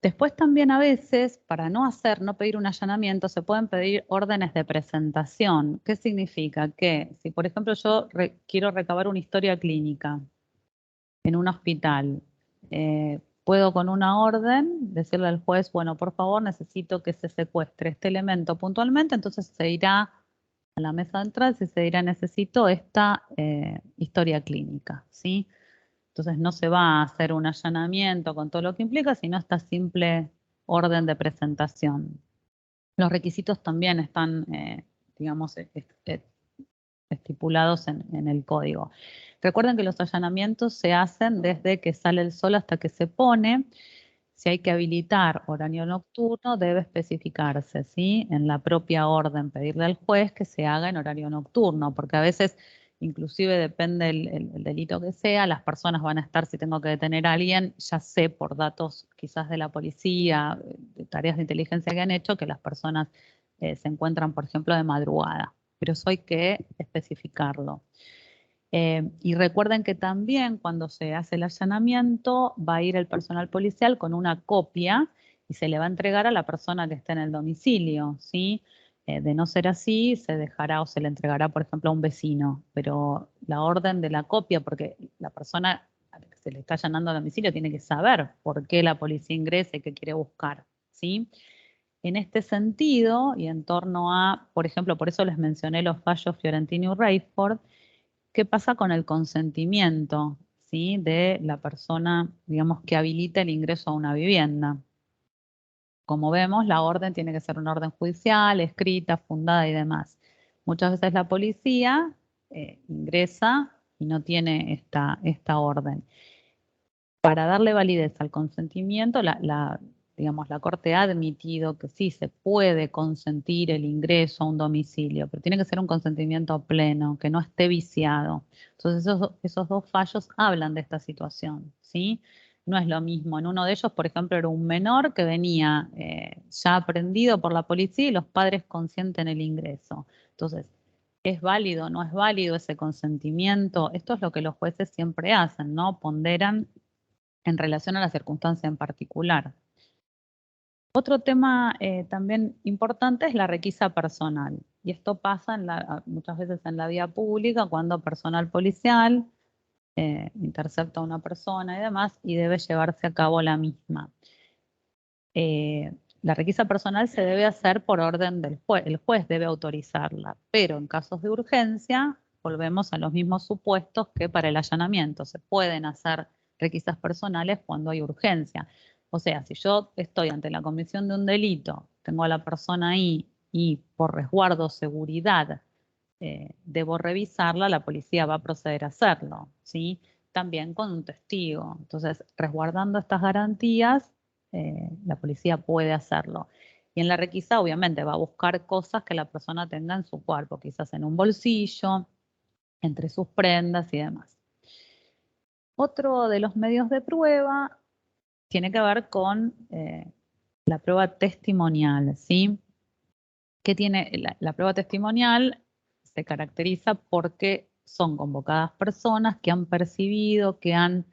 Después también a veces, para no pedir un allanamiento, se pueden pedir órdenes de presentación. ¿Qué significa? Que si, por ejemplo, yo quiero recabar una historia clínica en un hospital, puedo con una orden decirle al juez, bueno, por favor, necesito que se secuestre este elemento puntualmente, entonces se irá a la mesa de entrada y se dirá, necesito esta historia clínica, ¿sí? Entonces no se va a hacer un allanamiento con todo lo que implica, sino esta simple orden de presentación. Los requisitos también están, digamos, estipulados en el código. Recuerden que los allanamientos se hacen desde que sale el sol hasta que se pone. Si hay que habilitar horario nocturno, debe especificarse, ¿sí? En la propia orden, pedirle al juez que se haga en horario nocturno, porque a veces, inclusive depende el delito que sea, las personas van a estar, si tengo que detener a alguien, ya sé por datos quizás de la policía, de tareas de inteligencia que han hecho, que las personas se encuentran, por ejemplo, de madrugada, pero eso hay que especificarlo. Y recuerden que también cuando se hace el allanamiento va a ir el personal policial con una copia y se le va a entregar a la persona que está en el domicilio, ¿sí? De no ser así, se dejará o se le entregará, por ejemplo, a un vecino, pero la orden de la copia, porque la persona a la que se le está allanando el domicilio tiene que saber por qué la policía ingresa y qué quiere buscar, ¿sí? En este sentido, y en torno a, por ejemplo, por eso les mencioné los fallos Fiorentino y Rayford, ¿qué pasa con el consentimiento, ¿sí? De la persona, digamos, que habilita el ingreso a una vivienda? Como vemos, la orden tiene que ser una orden judicial, escrita, fundada y demás. Muchas veces la policía ingresa y no tiene esta orden. Para darle validez al consentimiento, digamos, la Corte ha admitido que sí se puede consentir el ingreso a un domicilio, pero tiene que ser un consentimiento pleno, que no esté viciado. Entonces, esos dos fallos hablan de esta situación, ¿sí? No es lo mismo. En uno de ellos, por ejemplo, era un menor que venía ya aprendido por la policía y los padres consienten el ingreso. Entonces, ¿es válido o no es válido ese consentimiento? Esto es lo que los jueces siempre hacen, ¿no? Ponderan en relación a la circunstancia en particular. Otro tema también importante es la requisa personal. Y esto pasa muchas veces en la vía pública cuando personal policial intercepta a una persona y demás y debe llevarse a cabo la misma. La requisa personal se debe hacer por orden del juez. El juez debe autorizarla, pero en casos de urgencia volvemos a los mismos supuestos que para el allanamiento. Se pueden hacer requisas personales cuando hay urgencia. O sea, si yo estoy ante la comisión de un delito, tengo a la persona ahí y por resguardo, seguridad, debo revisarla, la policía va a proceder a hacerlo, ¿sí? También con un testigo. Entonces, resguardando estas garantías, la policía puede hacerlo. Y en la requisa, obviamente, va a buscar cosas que la persona tenga en su cuerpo, quizás en un bolsillo, entre sus prendas y demás. Otro de los medios de prueba tiene que ver con la prueba testimonial, ¿sí? ¿Qué tiene la prueba testimonial? Se caracteriza porque son convocadas personas que han percibido, que han,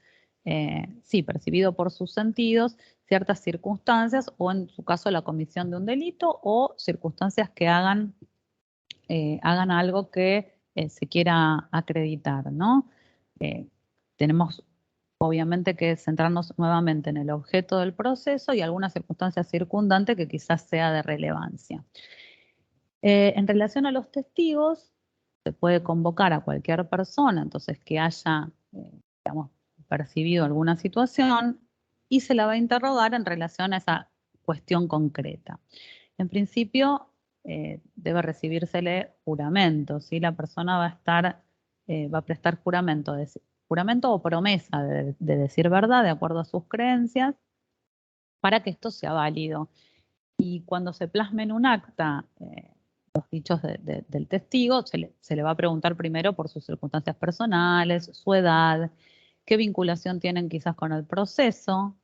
sí, percibido por sus sentidos ciertas circunstancias o en su caso la comisión de un delito o circunstancias que hagan algo que se quiera acreditar, ¿no? Tenemos obviamente que centrarnos nuevamente en el objeto del proceso y alguna circunstancia circundante que quizás sea de relevancia. En relación a los testigos, se puede convocar a cualquier persona, entonces que haya, digamos, percibido alguna situación y se la va a interrogar en relación a esa cuestión concreta. En principio, debe recibírsele juramento, ¿sí? La persona va a estar, va a prestar juramento, juramento o promesa de decir verdad de acuerdo a sus creencias para que esto sea válido. Y cuando se plasme en un acta los dichos del testigo, se le va a preguntar primero por sus circunstancias personales, su edad, qué vinculación tienen quizás con el proceso,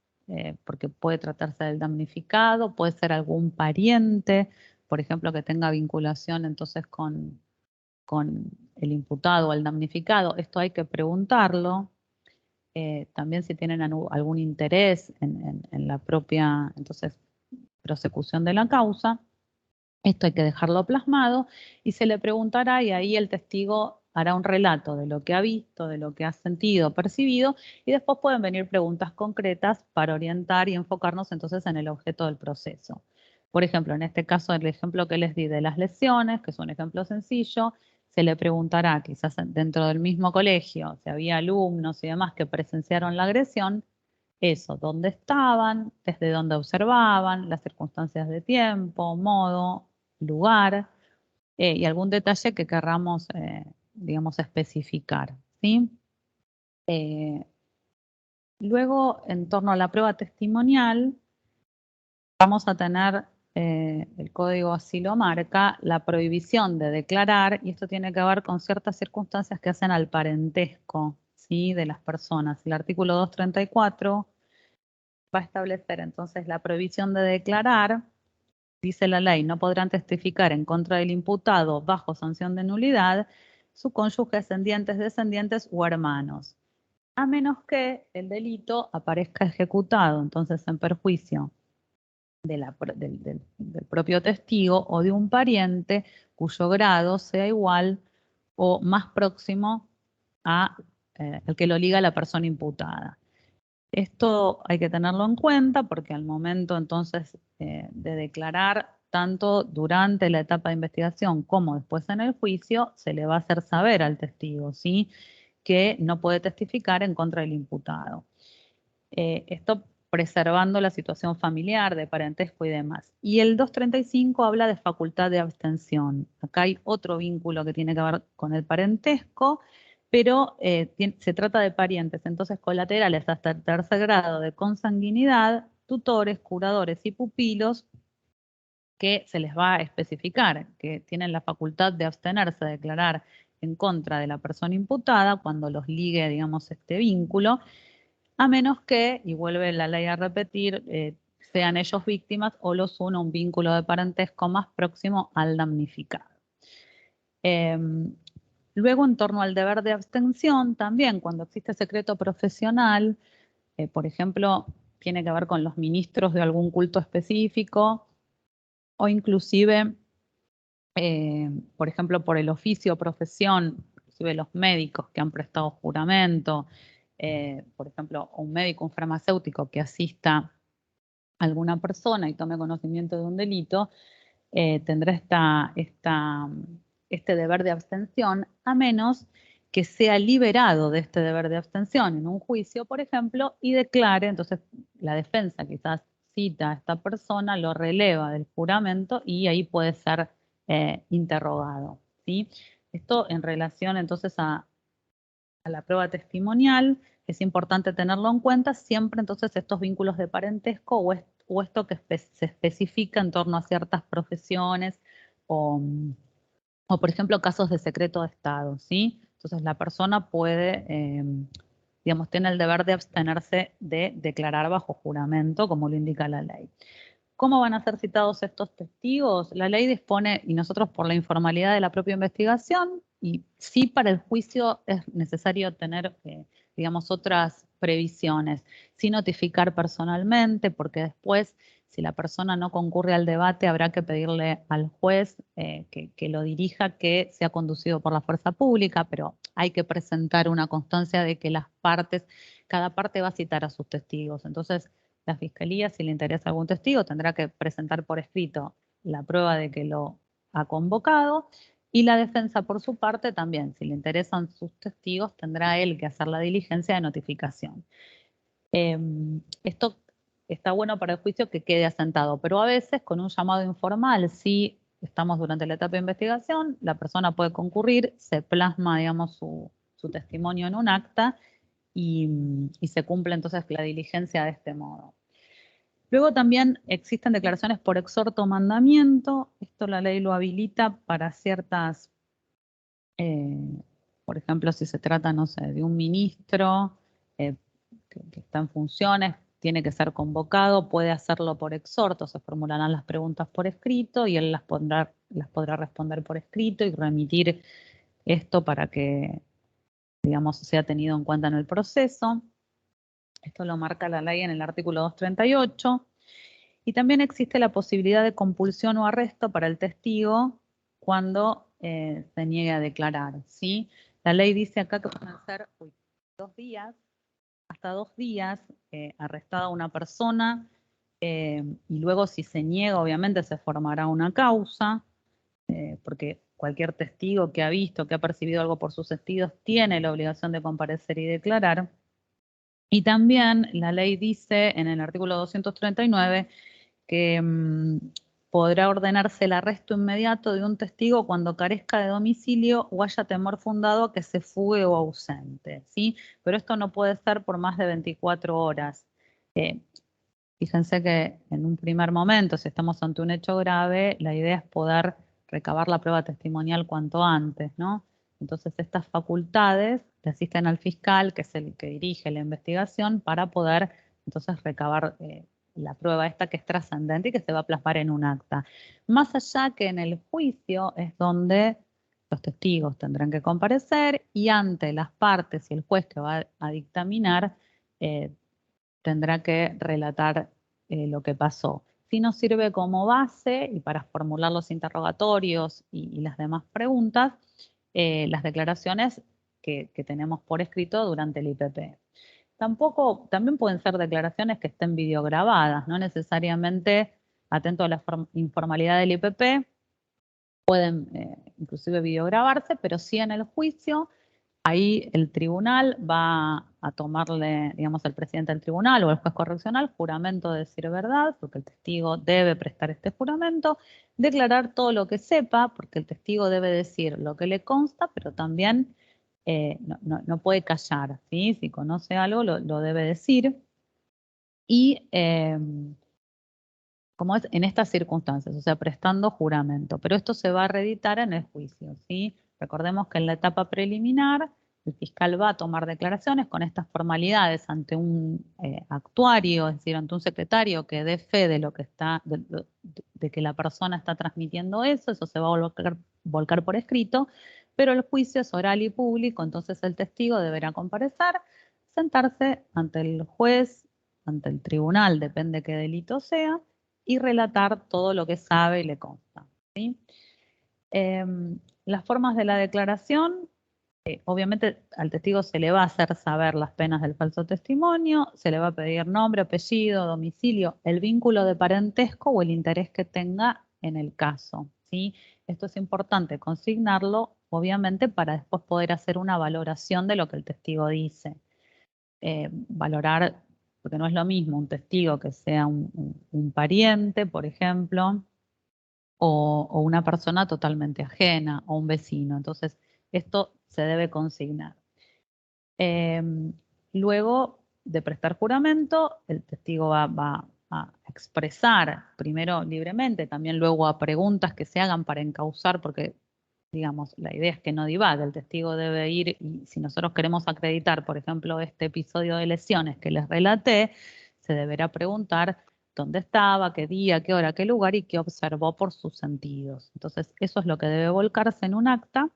porque puede tratarse del damnificado, puede ser algún pariente, por ejemplo, que tenga vinculación entonces con el imputado o el damnificado. Esto hay que preguntarlo. También si tienen algún interés en la propia, entonces, prosecución de la causa. Esto hay que dejarlo plasmado y se le preguntará y ahí el testigo hará un relato de lo que ha visto, de lo que ha sentido, percibido y después pueden venir preguntas concretas para orientar y enfocarnos entonces en el objeto del proceso. Por ejemplo, en este caso, el ejemplo que les di de las lesiones, que es un ejemplo sencillo, se le preguntará quizás dentro del mismo colegio, si había alumnos y demás que presenciaron la agresión, eso, dónde estaban, desde dónde observaban, las circunstancias de tiempo, modo, lugar y algún detalle que querramos, digamos, especificar, ¿sí? Luego, en torno a la prueba testimonial, vamos a tener, el código así lo marca, la prohibición de declarar, y esto tiene que ver con ciertas circunstancias que hacen al parentesco, ¿sí? De las personas. El artículo 234 va a establecer entonces la prohibición de declarar. Dice la ley, no podrán testificar en contra del imputado bajo sanción de nulidad su cónyuge, ascendientes, descendientes o hermanos, a menos que el delito aparezca ejecutado, entonces en perjuicio del propio testigo o de un pariente cuyo grado sea igual o más próximo a el que lo liga a la persona imputada. Esto hay que tenerlo en cuenta porque al momento entonces de declarar, tanto durante la etapa de investigación como después en el juicio, se le va a hacer saber al testigo, ¿sí? Que no puede testificar en contra del imputado. Esto preservando la situación familiar, de parentesco y demás. Y el 235 habla de facultad de abstención. Acá hay otro vínculo que tiene que ver con el parentesco, pero se trata de parientes, entonces colaterales hasta el tercer grado de consanguinidad, tutores, curadores y pupilos, que se les va a especificar que tienen la facultad de abstenerse, de declarar en contra de la persona imputada cuando los ligue, digamos, este vínculo, a menos que, y vuelve la ley a repetir, sean ellos víctimas o los una un vínculo de parentesco más próximo al damnificado. Luego, en torno al deber de abstención, también cuando existe secreto profesional, por ejemplo, tiene que ver con los ministros de algún culto específico o inclusive, por ejemplo, por el oficio o profesión, inclusive los médicos que han prestado juramento, por ejemplo, un médico, un farmacéutico que asista a alguna persona y tome conocimiento de un delito, tendrá este deber de abstención, a menos que sea liberado de este deber de abstención en un juicio, por ejemplo, y declare, entonces la defensa quizás cita a esta persona, lo releva del juramento y ahí puede ser interrogado, ¿sí? Esto en relación entonces a la prueba testimonial, es importante tenerlo en cuenta siempre entonces estos vínculos de parentesco o esto que se especifica en torno a ciertas profesiones o por ejemplo casos de secreto de Estado, ¿sí? Entonces la persona puede, digamos, tiene el deber de abstenerse de declarar bajo juramento, como lo indica la ley. ¿Cómo van a ser citados estos testigos? La ley dispone, y nosotros por la informalidad de la propia investigación, y sí para el juicio es necesario tener, digamos, otras previsiones. Sí notificar personalmente, porque después, si la persona no concurre al debate, habrá que pedirle al juez que lo dirija, que sea conducido por la fuerza pública, pero hay que presentar una constancia de que cada parte va a citar a sus testigos. Entonces, la fiscalía, si le interesa algún testigo, tendrá que presentar por escrito la prueba de que lo ha convocado, y la defensa, por su parte, también, si le interesan sus testigos, tendrá él que hacer la diligencia de notificación. Esto está bueno para el juicio que quede asentado, pero a veces con un llamado informal, si estamos durante la etapa de investigación, la persona puede concurrir, se plasma, digamos, su testimonio en un acta y se cumple entonces la diligencia de este modo. Luego también existen declaraciones por exhorto o mandamiento. Esto la ley lo habilita para ciertas, por ejemplo, si se trata, no sé, de un ministro que está en funciones, tiene que ser convocado, puede hacerlo por exhorto, se formularán las preguntas por escrito y él las podrá responder por escrito y remitir esto para que, digamos, sea tenido en cuenta en el proceso. Esto lo marca la ley en el artículo 238. Y también existe la posibilidad de compulsión o arresto para el testigo cuando se niegue a declarar, ¿sí? La ley dice acá que pueden ser 2 días, hasta 2 días, arrestada una persona, y luego si se niega, obviamente se formará una causa, porque cualquier testigo que ha visto, que ha percibido algo por sus sentidos, tiene la obligación de comparecer y declarar. Y también la ley dice en el artículo 239 que podrá ordenarse el arresto inmediato de un testigo cuando carezca de domicilio o haya temor fundado a que se fugue o ausente, ¿sí? Pero esto no puede ser por más de 24 horas. Fíjense que en un primer momento, si estamos ante un hecho grave, la idea es poder recabar la prueba testimonial cuanto antes, ¿no? Entonces estas facultades le asisten al fiscal, que es el que dirige la investigación, para poder entonces recabar la prueba esta que es trascendente y que se va a plasmar en un acta. Más allá que en el juicio es donde los testigos tendrán que comparecer y ante las partes y el juez que va a dictaminar tendrá que relatar lo que pasó. Si nos sirve como base y para formular los interrogatorios y las demás preguntas, las declaraciones que tenemos por escrito durante el IPP. También pueden ser declaraciones que estén videograbadas, no necesariamente atento a la informalidad del IPP, pueden inclusive videograbarse, pero sí en el juicio. Ahí el tribunal va a tomarle, digamos, el presidente del tribunal o el juez correccional juramento de decir verdad, porque el testigo debe prestar este juramento, declarar todo lo que sepa, porque el testigo debe decir lo que le consta, pero también no puede callar, ¿sí? Si conoce algo, lo debe decir. Y como es en estas circunstancias, o sea, prestando juramento. Pero esto se va a reeditar en el juicio, ¿sí? Recordemos que en la etapa preliminar el fiscal va a tomar declaraciones con estas formalidades ante un actuario, es decir, ante un secretario que dé fe de lo que está, de que la persona está transmitiendo eso se va a volcar por escrito, pero el juicio es oral y público, entonces el testigo deberá comparecer, sentarse ante el juez, ante el tribunal, depende qué delito sea, y relatar todo lo que sabe y le consta, ¿sí? Las formas de la declaración, obviamente al testigo se le va a hacer saber las penas del falso testimonio, se le va a pedir nombre, apellido, domicilio, el vínculo de parentesco o el interés que tenga en el caso, ¿sí? Esto es importante consignarlo, obviamente, para después poder hacer una valoración de lo que el testigo dice. Valorar, porque no es lo mismo un testigo que sea un pariente, por ejemplo, o una persona totalmente ajena, o un vecino. Entonces, esto se debe consignar. Luego de prestar juramento, el testigo va a expresar, primero libremente, también luego a preguntas que se hagan para encauzar, porque digamos, la idea es que no divague, el testigo debe ir, y si nosotros queremos acreditar, por ejemplo, este episodio de lesiones que les relaté, se deberá preguntar dónde estaba, qué día, qué hora, qué lugar y qué observó por sus sentidos. Entonces, eso es lo que debe volcarse en un acta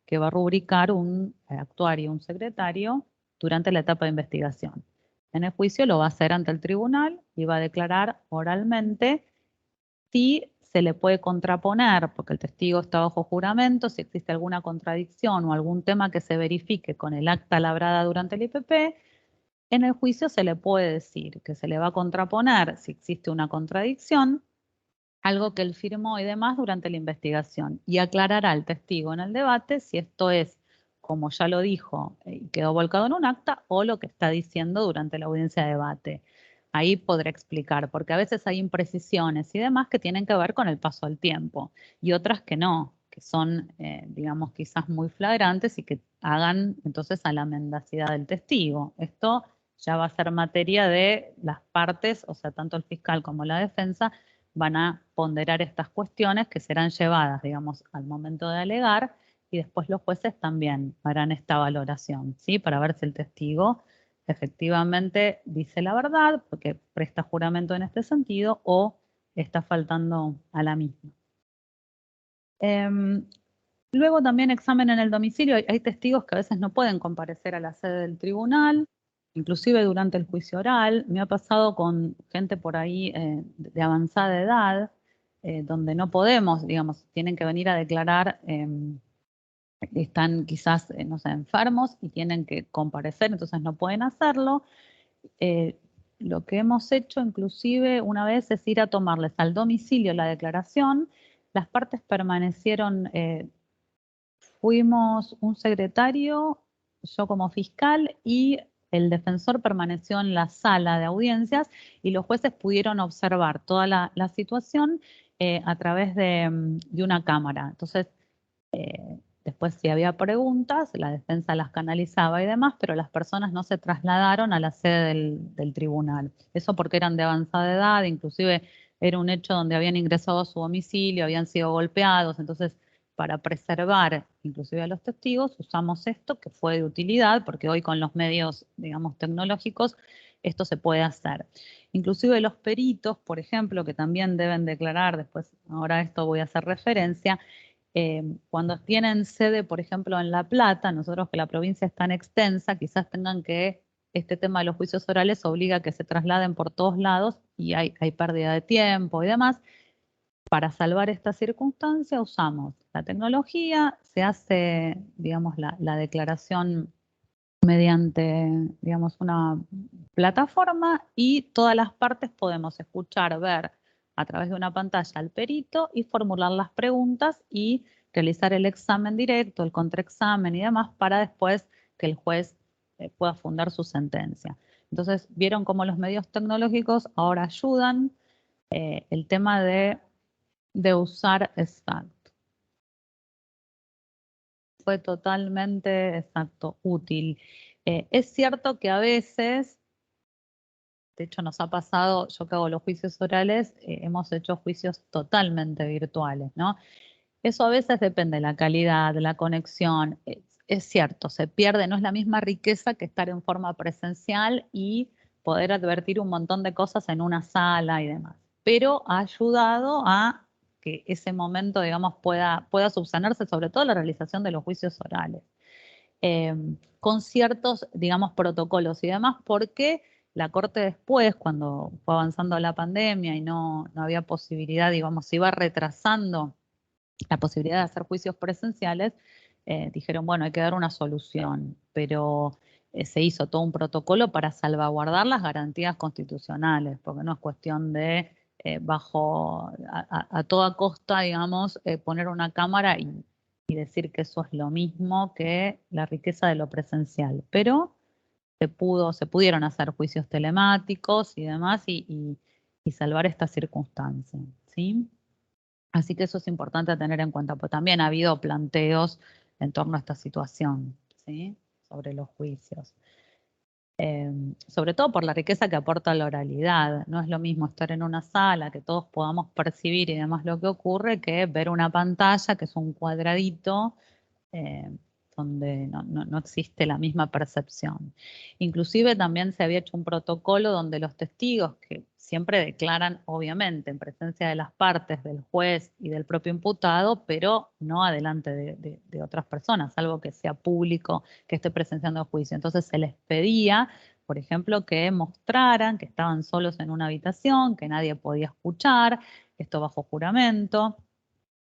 que va a rubricar un actuario, un secretario, durante la etapa de investigación. En el juicio lo va a hacer ante el tribunal y va a declarar oralmente si se le puede contraponer, porque el testigo está bajo juramento, si existe alguna contradicción o algún tema que se verifique con el acta labrada durante el IPP, en el juicio se le puede decir que se le va a contraponer si existe una contradicción, algo que él firmó y demás durante la investigación, y aclarará al testigo en el debate si esto es, como ya lo dijo y quedó volcado en un acta, o lo que está diciendo durante la audiencia de debate. Ahí podré explicar, porque a veces hay imprecisiones y demás que tienen que ver con el paso del tiempo, y otras que no, que son, digamos, quizás muy flagrantes y que hagan entonces a la mendacidad del testigo. Esto ya va a ser materia de las partes, o sea, tanto el fiscal como la defensa, van a ponderar estas cuestiones que serán llevadas, digamos, al momento de alegar, y después los jueces también harán esta valoración, ¿sí? Para ver si el testigo efectivamente dice la verdad, porque presta juramento en este sentido, o está faltando a la misma. Luego también examen en el domicilio. Hay testigos que a veces no pueden comparecer a la sede del tribunal, inclusive durante el juicio oral. Me ha pasado con gente por ahí de avanzada edad, donde no podemos, digamos, tienen que venir a declarar, están quizás, no sé, enfermos y tienen que comparecer, entonces no pueden hacerlo. Lo que hemos hecho inclusive una vez es ir a tomarles al domicilio la declaración. Las partes permanecieron, fuimos un secretario, yo como fiscal, y el defensor permaneció en la sala de audiencias, y los jueces pudieron observar toda la situación a través de una cámara. Entonces, después si había preguntas, la defensa las canalizaba y demás, pero las personas no se trasladaron a la sede del tribunal. Eso porque eran de avanzada edad, inclusive era un hecho donde habían ingresado a su domicilio, habían sido golpeados, entonces para preservar inclusive a los testigos usamos esto, que fue de utilidad, porque hoy con los medios, digamos, tecnológicos, esto se puede hacer. Inclusive los peritos, por ejemplo, que también deben declarar, después ahora a esto voy a hacer referencia, cuando tienen sede, por ejemplo, en La Plata, nosotros que la provincia es tan extensa, quizás tengan que, este tema de los juicios orales obliga a que se trasladen por todos lados y hay pérdida de tiempo y demás. Para salvar esta circunstancia usamos la tecnología, se hace, digamos, la declaración mediante, digamos, una plataforma, y todas las partes podemos escuchar, ver a través de una pantalla al perito y formular las preguntas y realizar el examen directo, el contraexamen y demás, para después que el juez pueda fundar su sentencia. Entonces, vieron cómo los medios tecnológicos ahora ayudan, el tema de usar exacto. Fue totalmente exacto, útil. Es cierto que a veces, de hecho nos ha pasado, yo que hago los juicios orales, hemos hecho juicios totalmente virtuales, ¿no? Eso a veces depende de la calidad, de la conexión. Es cierto, se pierde, no es la misma riqueza que estar en forma presencial y poder advertir un montón de cosas en una sala y demás. Pero ha ayudado a que ese momento, digamos, pueda subsanarse, sobre todo la realización de los juicios orales, con ciertos, digamos, protocolos y demás, porque la Corte después, cuando fue avanzando la pandemia y no había posibilidad, digamos, se iba retrasando la posibilidad de hacer juicios presenciales, dijeron, bueno, hay que dar una solución, pero se hizo todo un protocolo para salvaguardar las garantías constitucionales, porque no es cuestión de a toda costa, digamos, poner una cámara y decir que eso es lo mismo que la riqueza de lo presencial. Pero se pudieron hacer juicios telemáticos y demás y salvar esta circunstancia, ¿sí? Así que eso es importante a tener en cuenta, porque también ha habido planteos en torno a esta situación, ¿sí? Sobre los juicios. sobre todo por la riqueza que aporta la oralidad. No es lo mismo estar en una sala que todos podamos percibir y demás lo que ocurre que ver una pantalla que es un cuadradito eh, donde no existe la misma percepción. Inclusive también se había hecho un protocolo donde los testigos, que siempre declaran obviamente en presencia de las partes, del juez y del propio imputado, pero no adelante de otras personas, salvo que sea público, que esté presenciando el juicio. Entonces se les pedía, por ejemplo, que mostraran que estaban solos en una habitación, que nadie podía escuchar, esto bajo juramento,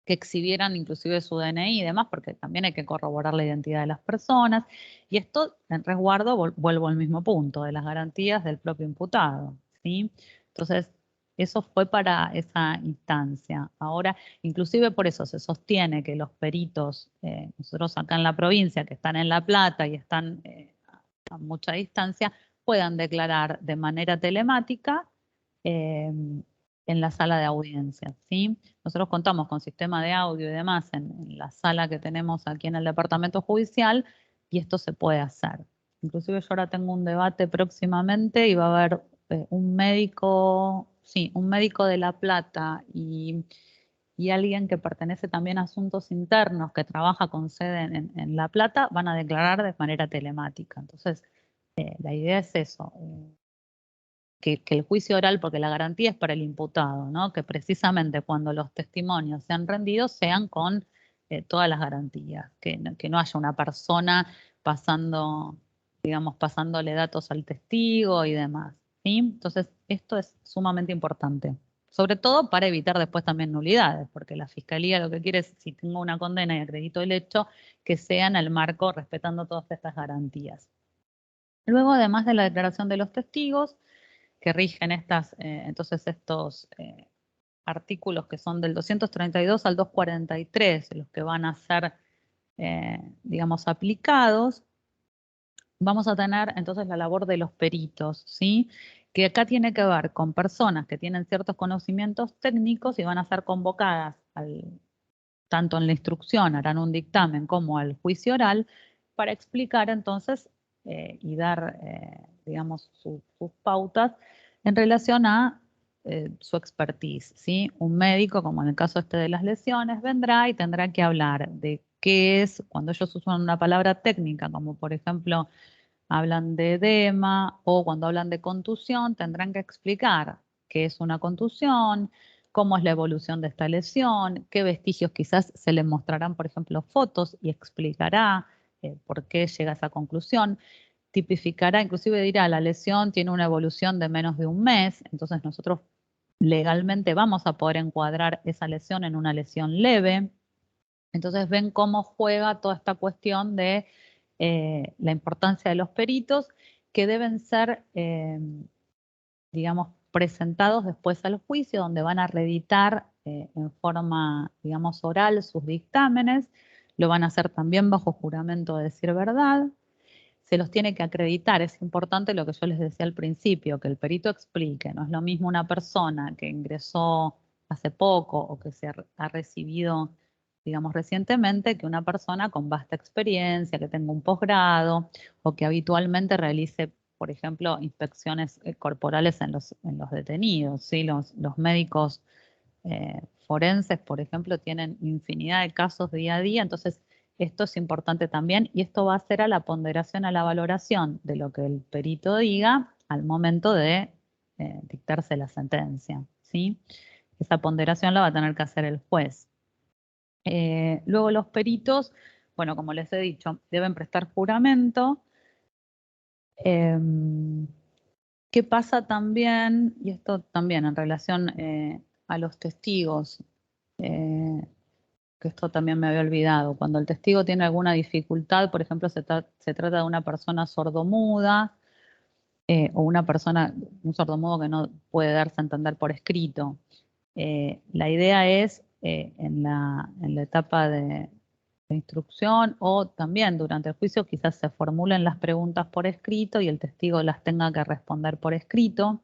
que exhibieran inclusive su DNI y demás, porque también hay que corroborar la identidad de las personas. Y esto en resguardo, vuelvo al mismo punto, de las garantías del propio imputado, ¿sí? Entonces, eso fue para esa instancia. Ahora, inclusive por eso se sostiene que los peritos, nosotros acá en la provincia, que están en La Plata y están a mucha distancia, puedan declarar de manera telemática eh, en la sala de audiencias, ¿sí? Nosotros contamos con sistema de audio y demás en la sala que tenemos aquí en el departamento judicial y esto se puede hacer. Inclusive yo ahora tengo un debate próximamente y va a haber un médico, sí, un médico de La Plata y alguien que pertenece también a asuntos internos, que trabaja con sede en La Plata, van a declarar de manera telemática. Entonces, la idea es eso, que el juicio oral, porque la garantía es para el imputado, ¿no? Que precisamente cuando los testimonios sean rendidos sean con todas las garantías, que no haya una persona pasando, digamos, pasándole datos al testigo y demás, ¿sí? Entonces, esto es sumamente importante. Sobre todo para evitar después también nulidades, porque la fiscalía lo que quiere es, si tengo una condena y acredito el hecho, que sea en el marco respetando todas estas garantías. Luego, además de la declaración de los testigos, que rigen entonces estos artículos que son del 232 al 243, los que van a ser, digamos, aplicados, vamos a tener entonces la labor de los peritos, ¿sí? Que acá tiene que ver con personas que tienen ciertos conocimientos técnicos y van a ser convocadas tanto en la instrucción, harán un dictamen, como al juicio oral, para explicar entonces y dar, digamos, sus pautas en relación a su expertise, ¿sí? Un médico, como en el caso este de las lesiones, vendrá y tendrá que hablar de qué es, cuando ellos usan una palabra técnica, como por ejemplo hablan de edema o cuando hablan de contusión, tendrán que explicar qué es una contusión, cómo es la evolución de esta lesión, qué vestigios quizás se les mostrarán, por ejemplo, fotos y explicará por qué llega a esa conclusión. Tipificará, inclusive dirá, la lesión tiene una evolución de menos de un mes, entonces nosotros legalmente vamos a poder encuadrar esa lesión en una lesión leve. Entonces ven cómo juega toda esta cuestión de la importancia de los peritos que deben ser, digamos, presentados después al juicio, donde van a reeditar en forma, digamos, oral sus dictámenes. Lo van a hacer también bajo juramento de decir verdad. Se los tiene que acreditar. Es importante lo que yo les decía al principio, que el perito explique. No es lo mismo una persona que ingresó hace poco o que se ha recibido, digamos, recientemente, que una persona con vasta experiencia, que tenga un posgrado o que habitualmente realice, por ejemplo, inspecciones corporales en los detenidos, ¿sí? Los médicos forenses, por ejemplo, tienen infinidad de casos día a día, entonces esto es importante también y esto va a ser a la ponderación, a la valoración de lo que el perito diga al momento de dictarse la sentencia, ¿sí? Esa ponderación la va a tener que hacer el juez. Luego los peritos, bueno, como les he dicho, deben prestar juramento. ¿Qué pasa también? Y esto también en relación a los testigos, eh, que esto también me había olvidado. Cuando el testigo tiene alguna dificultad, por ejemplo, se trata de una persona sordomuda o una persona, un sordomudo que no puede darse a entender por escrito. La idea es en la etapa de instrucción o también durante el juicio quizás se formulen las preguntas por escrito y el testigo las tenga que responder por escrito.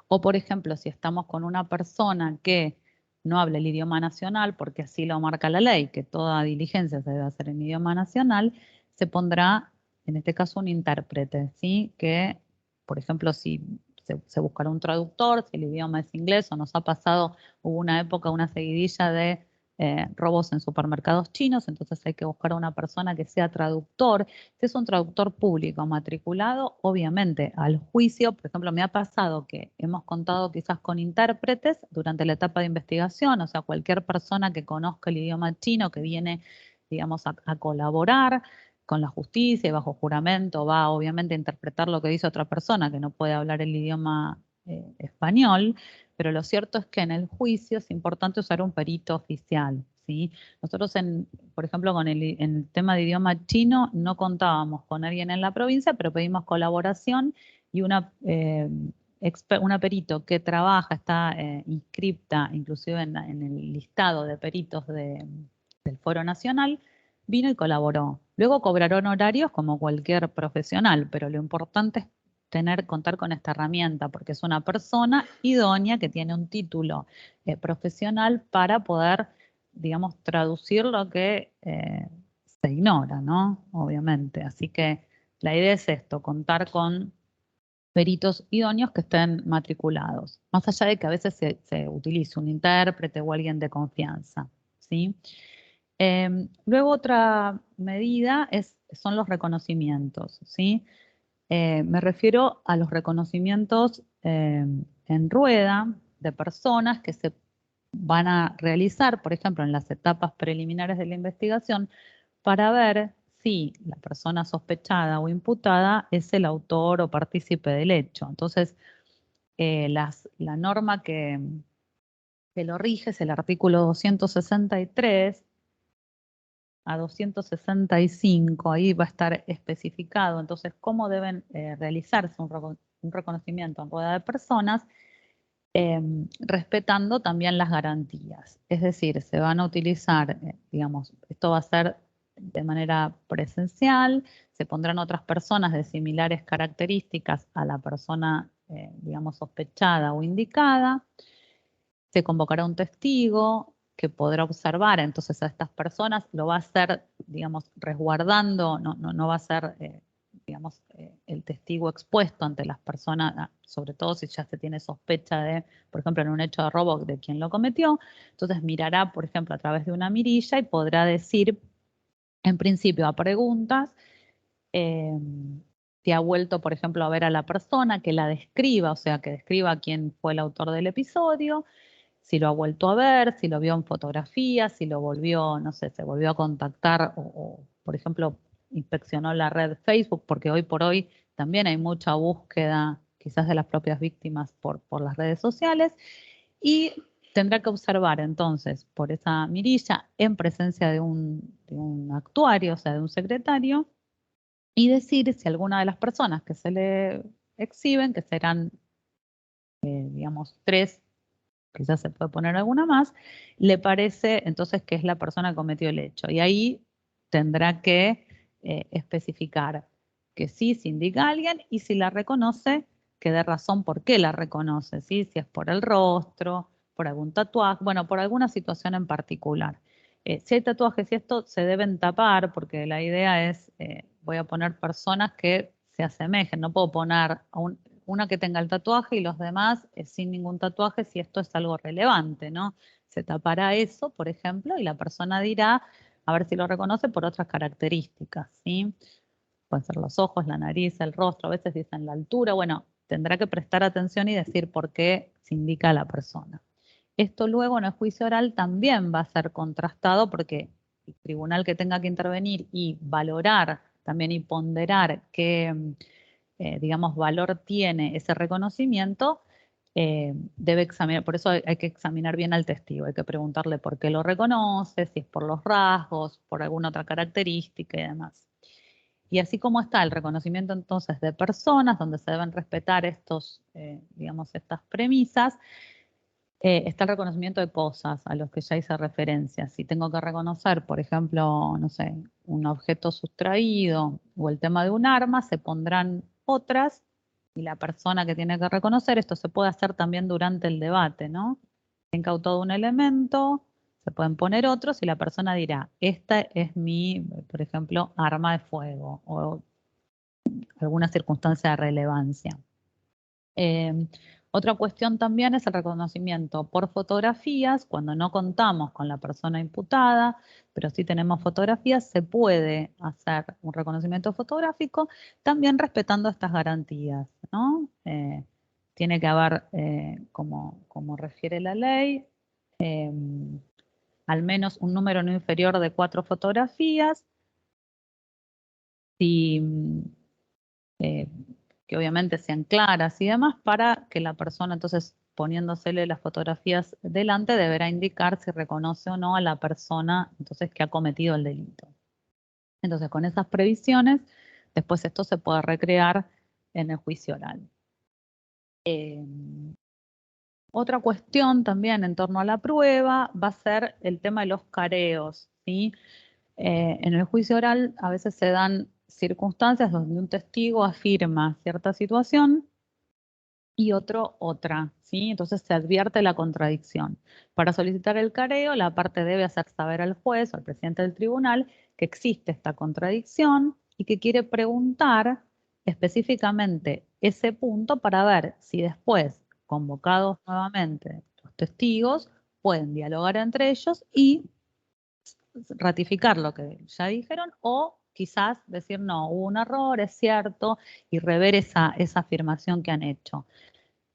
O por ejemplo, si estamos con una persona que no habla el idioma nacional, porque así lo marca la ley, que toda diligencia se debe hacer en idioma nacional, se pondrá en este caso un intérprete, ¿sí? Que, por ejemplo, si se buscará un traductor, si el idioma es inglés, o nos ha pasado, hubo una época, una seguidilla de robos en supermercados chinos, entonces hay que buscar a una persona que sea traductor. Si es un traductor público matriculado, obviamente al juicio, por ejemplo, me ha pasado que hemos contado quizás con intérpretes durante la etapa de investigación, o sea, cualquier persona que conozca el idioma chino, que viene, digamos, a colaborar con la justicia y bajo juramento, va obviamente a interpretar lo que dice otra persona que no puede hablar el idioma español, pero lo cierto es que en el juicio es importante usar un perito oficial, ¿sí? Nosotros, por ejemplo, en el tema de idioma chino no contábamos con alguien en la provincia, pero pedimos colaboración y una perito que trabaja, está inscripta inclusive en el listado de peritos del Foro Nacional, vino y colaboró. Luego cobraron horarios como cualquier profesional, pero lo importante es contar con esta herramienta, porque es una persona idónea que tiene un título profesional para poder, digamos, traducir lo que se ignora, ¿no? Obviamente. Así que la idea es esto, contar con peritos idóneos que estén matriculados, más allá de que a veces se utilice un intérprete o alguien de confianza, ¿sí? Luego otra medida son los reconocimientos, ¿sí? Me refiero a los reconocimientos en rueda de personas que se van a realizar, por ejemplo, en las etapas preliminares de la investigación, para ver si la persona sospechada o imputada es el autor o partícipe del hecho. Entonces, la norma que lo rige es el artículo 263 a 265, ahí va a estar especificado entonces cómo deben realizarse un reconocimiento en rueda de personas, respetando también las garantías. Es decir, se van a utilizar, digamos, esto va a ser de manera presencial, se pondrán otras personas de similares características a la persona, digamos, sospechada o indicada, se convocará un testigo que podrá observar entonces a estas personas, lo va a hacer, digamos, resguardando, no va a ser, digamos, el testigo expuesto ante las personas, sobre todo si ya se tiene sospecha de, por ejemplo, en un hecho de robo de quien lo cometió, entonces mirará, por ejemplo, a través de una mirilla y podrá decir, en principio, a preguntas, eh, si ha vuelto, por ejemplo, a ver a la persona, que la describa, o sea, que describa quién fue el autor del episodio, si lo ha vuelto a ver, si lo vio en fotografías, si lo volvió, no sé, se volvió a contactar por ejemplo, inspeccionó la red Facebook, porque hoy por hoy también hay mucha búsqueda quizás de las propias víctimas por las redes sociales, y tendrá que observar entonces por esa mirilla en presencia de un actuario, o sea, de un secretario, y decir si alguna de las personas que se le exhiben, que serán, digamos, tres, quizás se puede poner alguna más, le parece entonces que es la persona que cometió el hecho. Y ahí tendrá que especificar que sí, se indica a alguien, y si la reconoce, que dé razón por qué la reconoce, ¿sí? Si es por el rostro, por algún tatuaje, bueno, por alguna situación en particular. Si hay tatuajes y esto se deben tapar, porque la idea es, voy a poner personas que se asemejen, no puedo poner una que tenga el tatuaje y los demás sin ningún tatuaje, si esto es algo relevante, ¿no? Se tapará eso, por ejemplo, y la persona dirá, a ver si lo reconoce por otras características, ¿sí? Pueden ser los ojos, la nariz, el rostro, a veces dicen la altura, bueno, tendrá que prestar atención y decir por qué se indica a la persona. Esto luego en el juicio oral también va a ser contrastado, porque el tribunal que tenga que intervenir y valorar también y ponderar qué, digamos, valor tiene ese reconocimiento, debe examinar, por eso hay que examinar bien al testigo, hay que preguntarle por qué lo reconoce, si es por los rasgos, por alguna otra característica y demás. Y así como está el reconocimiento entonces de personas, donde se deben respetar digamos, estas premisas, está el reconocimiento de cosas a los que ya hice referencia. Si tengo que reconocer, por ejemplo, no sé, un objeto sustraído o el tema de un arma, se pondrán otras, y la persona que tiene que reconocer, esto se puede hacer también durante el debate, ¿no? Se ha incautado un elemento, se pueden poner otros y la persona dirá, esta es mi, por ejemplo, arma de fuego, o alguna circunstancia de relevancia. Otra cuestión también es el reconocimiento por fotografías. Cuando no contamos con la persona imputada, pero sí tenemos fotografías, se puede hacer un reconocimiento fotográfico, también respetando estas garantías, ¿no? Tiene que haber, como refiere la ley, al menos un número no inferior de 4 fotografías. Que obviamente sean claras y demás, para que la persona, entonces, poniéndosele las fotografías delante, deberá indicar si reconoce o no a la persona, entonces, que ha cometido el delito. Entonces, con esas previsiones, después esto se puede recrear en el juicio oral. Otra cuestión también en torno a la prueba va a ser el tema de los careos, ¿sí? En el juicio oral a veces se dan circunstancias donde un testigo afirma cierta situación y otro otra, ¿sí? Entonces se advierte la contradicción. Para solicitar el careo, la parte debe hacer saber al juez o al presidente del tribunal que existe esta contradicción y que quiere preguntar específicamente ese punto para ver si después, convocados nuevamente los testigos, pueden dialogar entre ellos y ratificar lo que ya dijeron o quizás decir no, hubo un error, es cierto, y rever esa afirmación que han hecho.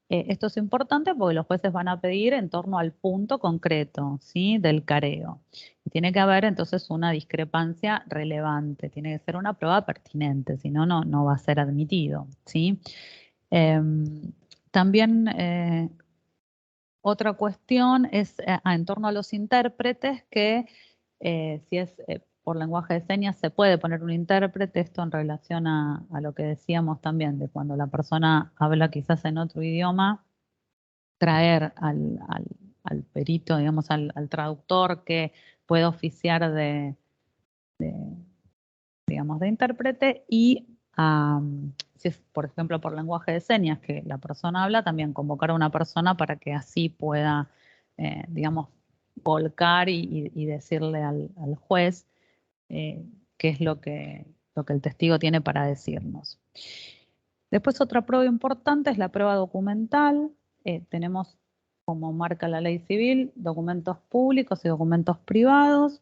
Esto es importante porque los jueces van a pedir en torno al punto concreto, ¿sí? Del careo. Y tiene que haber entonces una discrepancia relevante, tiene que ser una prueba pertinente, si no, no va a ser admitido, ¿sí? También otra cuestión es en torno a los intérpretes, que si es por lenguaje de señas se puede poner un intérprete, esto en relación a lo que decíamos también, de cuando la persona habla quizás en otro idioma, traer al perito, digamos, al traductor que pueda oficiar digamos, de intérprete y si es, por ejemplo, por lenguaje de señas que la persona habla, también convocar a una persona para que así pueda, digamos, volcar y decirle al juez qué es lo que el testigo tiene para decirnos. Después otra prueba importante es la prueba documental. Tenemos, como marca la ley civil, documentos públicos y documentos privados.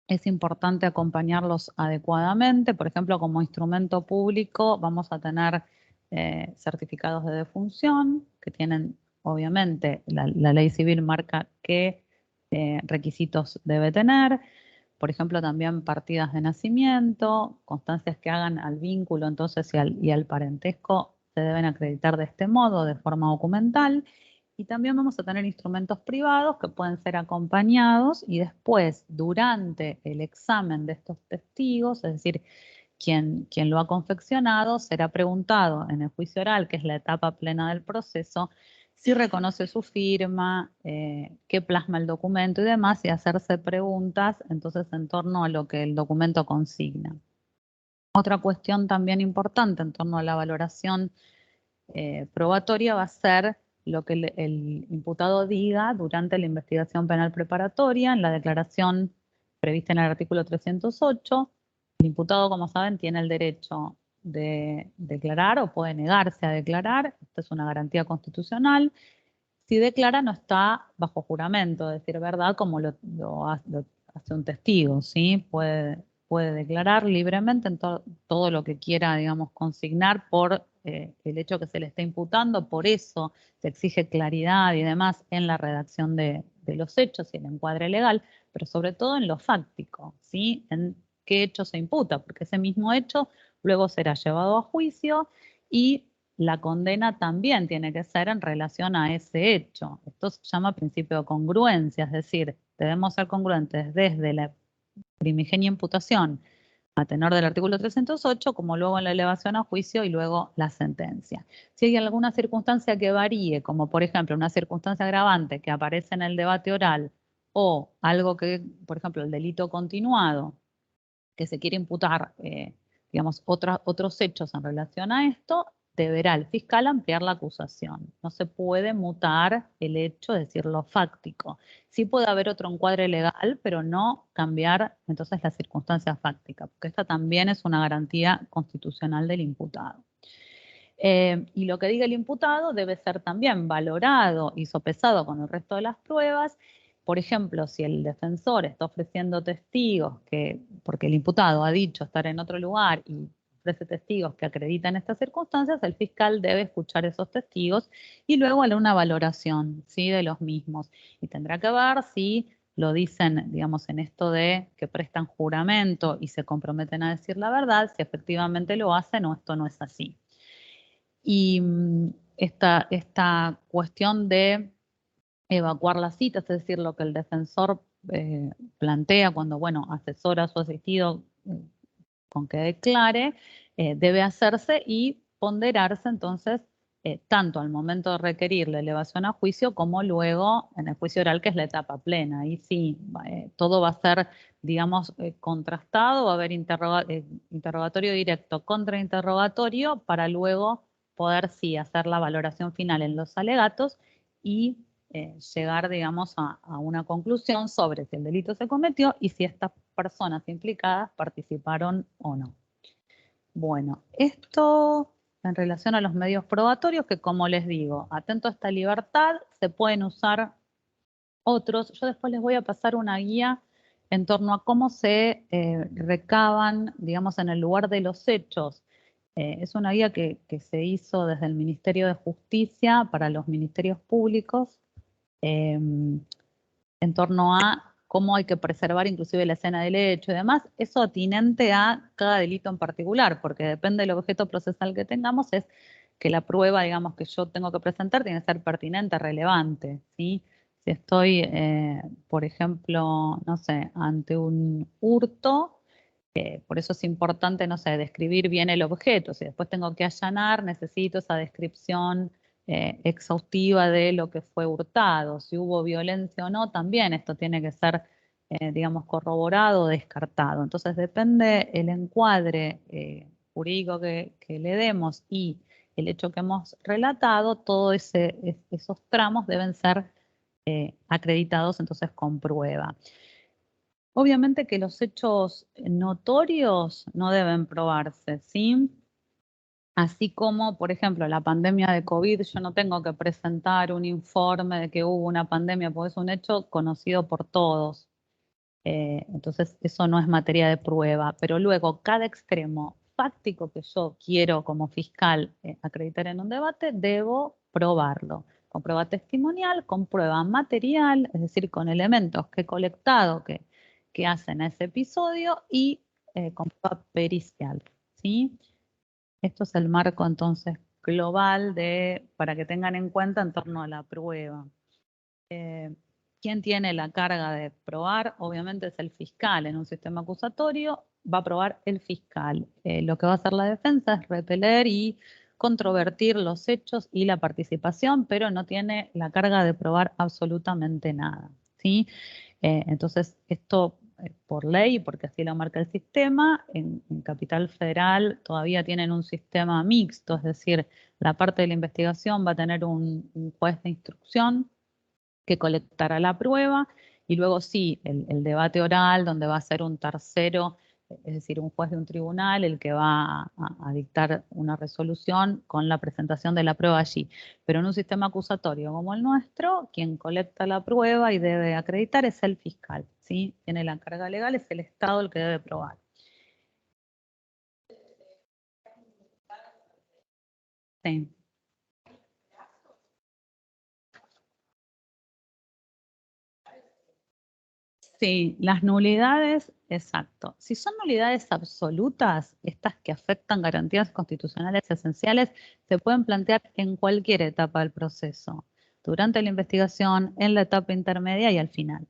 Es importante acompañarlos adecuadamente. Por ejemplo, como instrumento público vamos a tener certificados de defunción que tienen, obviamente, la ley civil marca qué requisitos debe tener. Por ejemplo, también partidas de nacimiento, constancias que hagan al vínculo entonces y al parentesco se deben acreditar de este modo, de forma documental. Y también vamos a tener instrumentos privados que pueden ser acompañados y después, durante el examen de estos testigos, es decir, quien lo ha confeccionado, será preguntado en el juicio oral, que es la etapa plena del proceso, si reconoce su firma, qué plasma el documento y demás, y hacerse preguntas entonces en torno a lo que el documento consigna. Otra cuestión también importante en torno a la valoración probatoria va a ser lo que el imputado diga durante la investigación penal preparatoria, en la declaración prevista en el artículo 308. El imputado, como saben, tiene el derecho de declarar o puede negarse a declarar. Esta es una garantía constitucional. Si declara, no está bajo juramento, decir verdad, como lo hace un testigo, ¿sí? Puede declarar libremente en todo lo que quiera, digamos, consignar por el hecho que se le está imputando. Por eso se exige claridad y demás en la redacción de los hechos y el encuadre legal, pero sobre todo en lo fáctico, ¿sí? En qué hecho se imputa, porque ese mismo hecho luego será llevado a juicio y la condena también tiene que ser en relación a ese hecho. Esto se llama principio de congruencia, es decir, debemos ser congruentes desde la primigenia imputación a tenor del artículo 308, como luego en la elevación a juicio y luego la sentencia. Si hay alguna circunstancia que varíe, como por ejemplo una circunstancia agravante que aparece en el debate oral o algo que, por ejemplo, el delito continuado, que se quiere imputar, digamos, otros hechos en relación a esto, deberá el fiscal ampliar la acusación. No se puede mutar el hecho, es decir, lo fáctico. Sí puede haber otro encuadre legal, pero no cambiar entonces la circunstancia fáctica, porque esta también es una garantía constitucional del imputado. Y lo que diga el imputado debe ser también valorado y sopesado con el resto de las pruebas. Por ejemplo, si el defensor está ofreciendo testigos porque el imputado ha dicho estar en otro lugar y ofrece testigos que acreditan estas circunstancias, el fiscal debe escuchar esos testigos y luego hará una valoración, ¿sí?, de los mismos. Y tendrá que ver si lo dicen, digamos, en esto de que prestan juramento y se comprometen a decir la verdad, si efectivamente lo hacen o esto no es así. Y esta cuestión de evacuar las citas, es decir, lo que el defensor plantea cuando, bueno, asesora a su asistido con que declare, debe hacerse y ponderarse entonces tanto al momento de requerir la elevación a juicio como luego en el juicio oral, que es la etapa plena. Ahí sí, todo va a ser, digamos, contrastado, va a haber interrogatorio directo, contrainterrogatorio, para luego poder sí hacer la valoración final en los alegatos y llegar, digamos, a una conclusión sobre si el delito se cometió y si estas personas implicadas participaron o no. Bueno, esto en relación a los medios probatorios, que como les digo, atento a esta libertad, se pueden usar otros. Yo después les voy a pasar una guía en torno a cómo se recaban, digamos, en el lugar de los hechos. Es una guía que se hizo desde el Ministerio de Justicia para los ministerios públicos, en torno a cómo hay que preservar inclusive la escena del hecho y demás. Eso atinente a cada delito en particular, porque depende del objeto procesal que tengamos, es que la prueba, digamos, que yo tengo que presentar tiene que ser pertinente, relevante, ¿sí? Si estoy, por ejemplo, no sé, ante un hurto, por eso es importante, no sé, describir bien el objeto. Si después tengo que allanar, necesito esa descripción exhaustiva de lo que fue hurtado. Si hubo violencia o no, también esto tiene que ser, digamos, corroborado o descartado. Entonces depende el encuadre jurídico que le demos y el hecho que hemos relatado, todos esos tramos deben ser acreditados entonces con prueba. Obviamente que los hechos notorios no deben probarse, ¿sí? Así como, por ejemplo, la pandemia de COVID, yo no tengo que presentar un informe de que hubo una pandemia, porque es un hecho conocido por todos. Entonces, eso no es materia de prueba. Pero luego, cada extremo fáctico que yo quiero como fiscal acreditar en un debate, debo probarlo. Con prueba testimonial, con prueba material, es decir, con elementos que he colectado que hacen a ese episodio y con prueba pericial, ¿sí? Esto es el marco entonces global para que tengan en cuenta en torno a la prueba. ¿Quién tiene la carga de probar? Obviamente es el fiscal. En un sistema acusatorio va a probar el fiscal. Lo que va a hacer la defensa es repeler y controvertir los hechos y la participación, pero no tiene la carga de probar absolutamente nada, ¿sí? Entonces, esto por ley, porque así lo marca el sistema, en Capital Federal todavía tienen un sistema mixto, es decir, la parte de la investigación va a tener un juez de instrucción que colectará la prueba y luego sí, el debate oral donde va a ser un tercero, es decir, un juez de un tribunal el que va a dictar una resolución con la presentación de la prueba allí. Pero en un sistema acusatorio como el nuestro, quien colecta la prueba y debe acreditar es el fiscal, ¿sí? Tiene la carga legal, es el Estado el que debe probar. Sí. Sí, las nulidades, exacto. Si son nulidades absolutas, estas que afectan garantías constitucionales esenciales, se pueden plantear en cualquier etapa del proceso, durante la investigación, en la etapa intermedia y al final.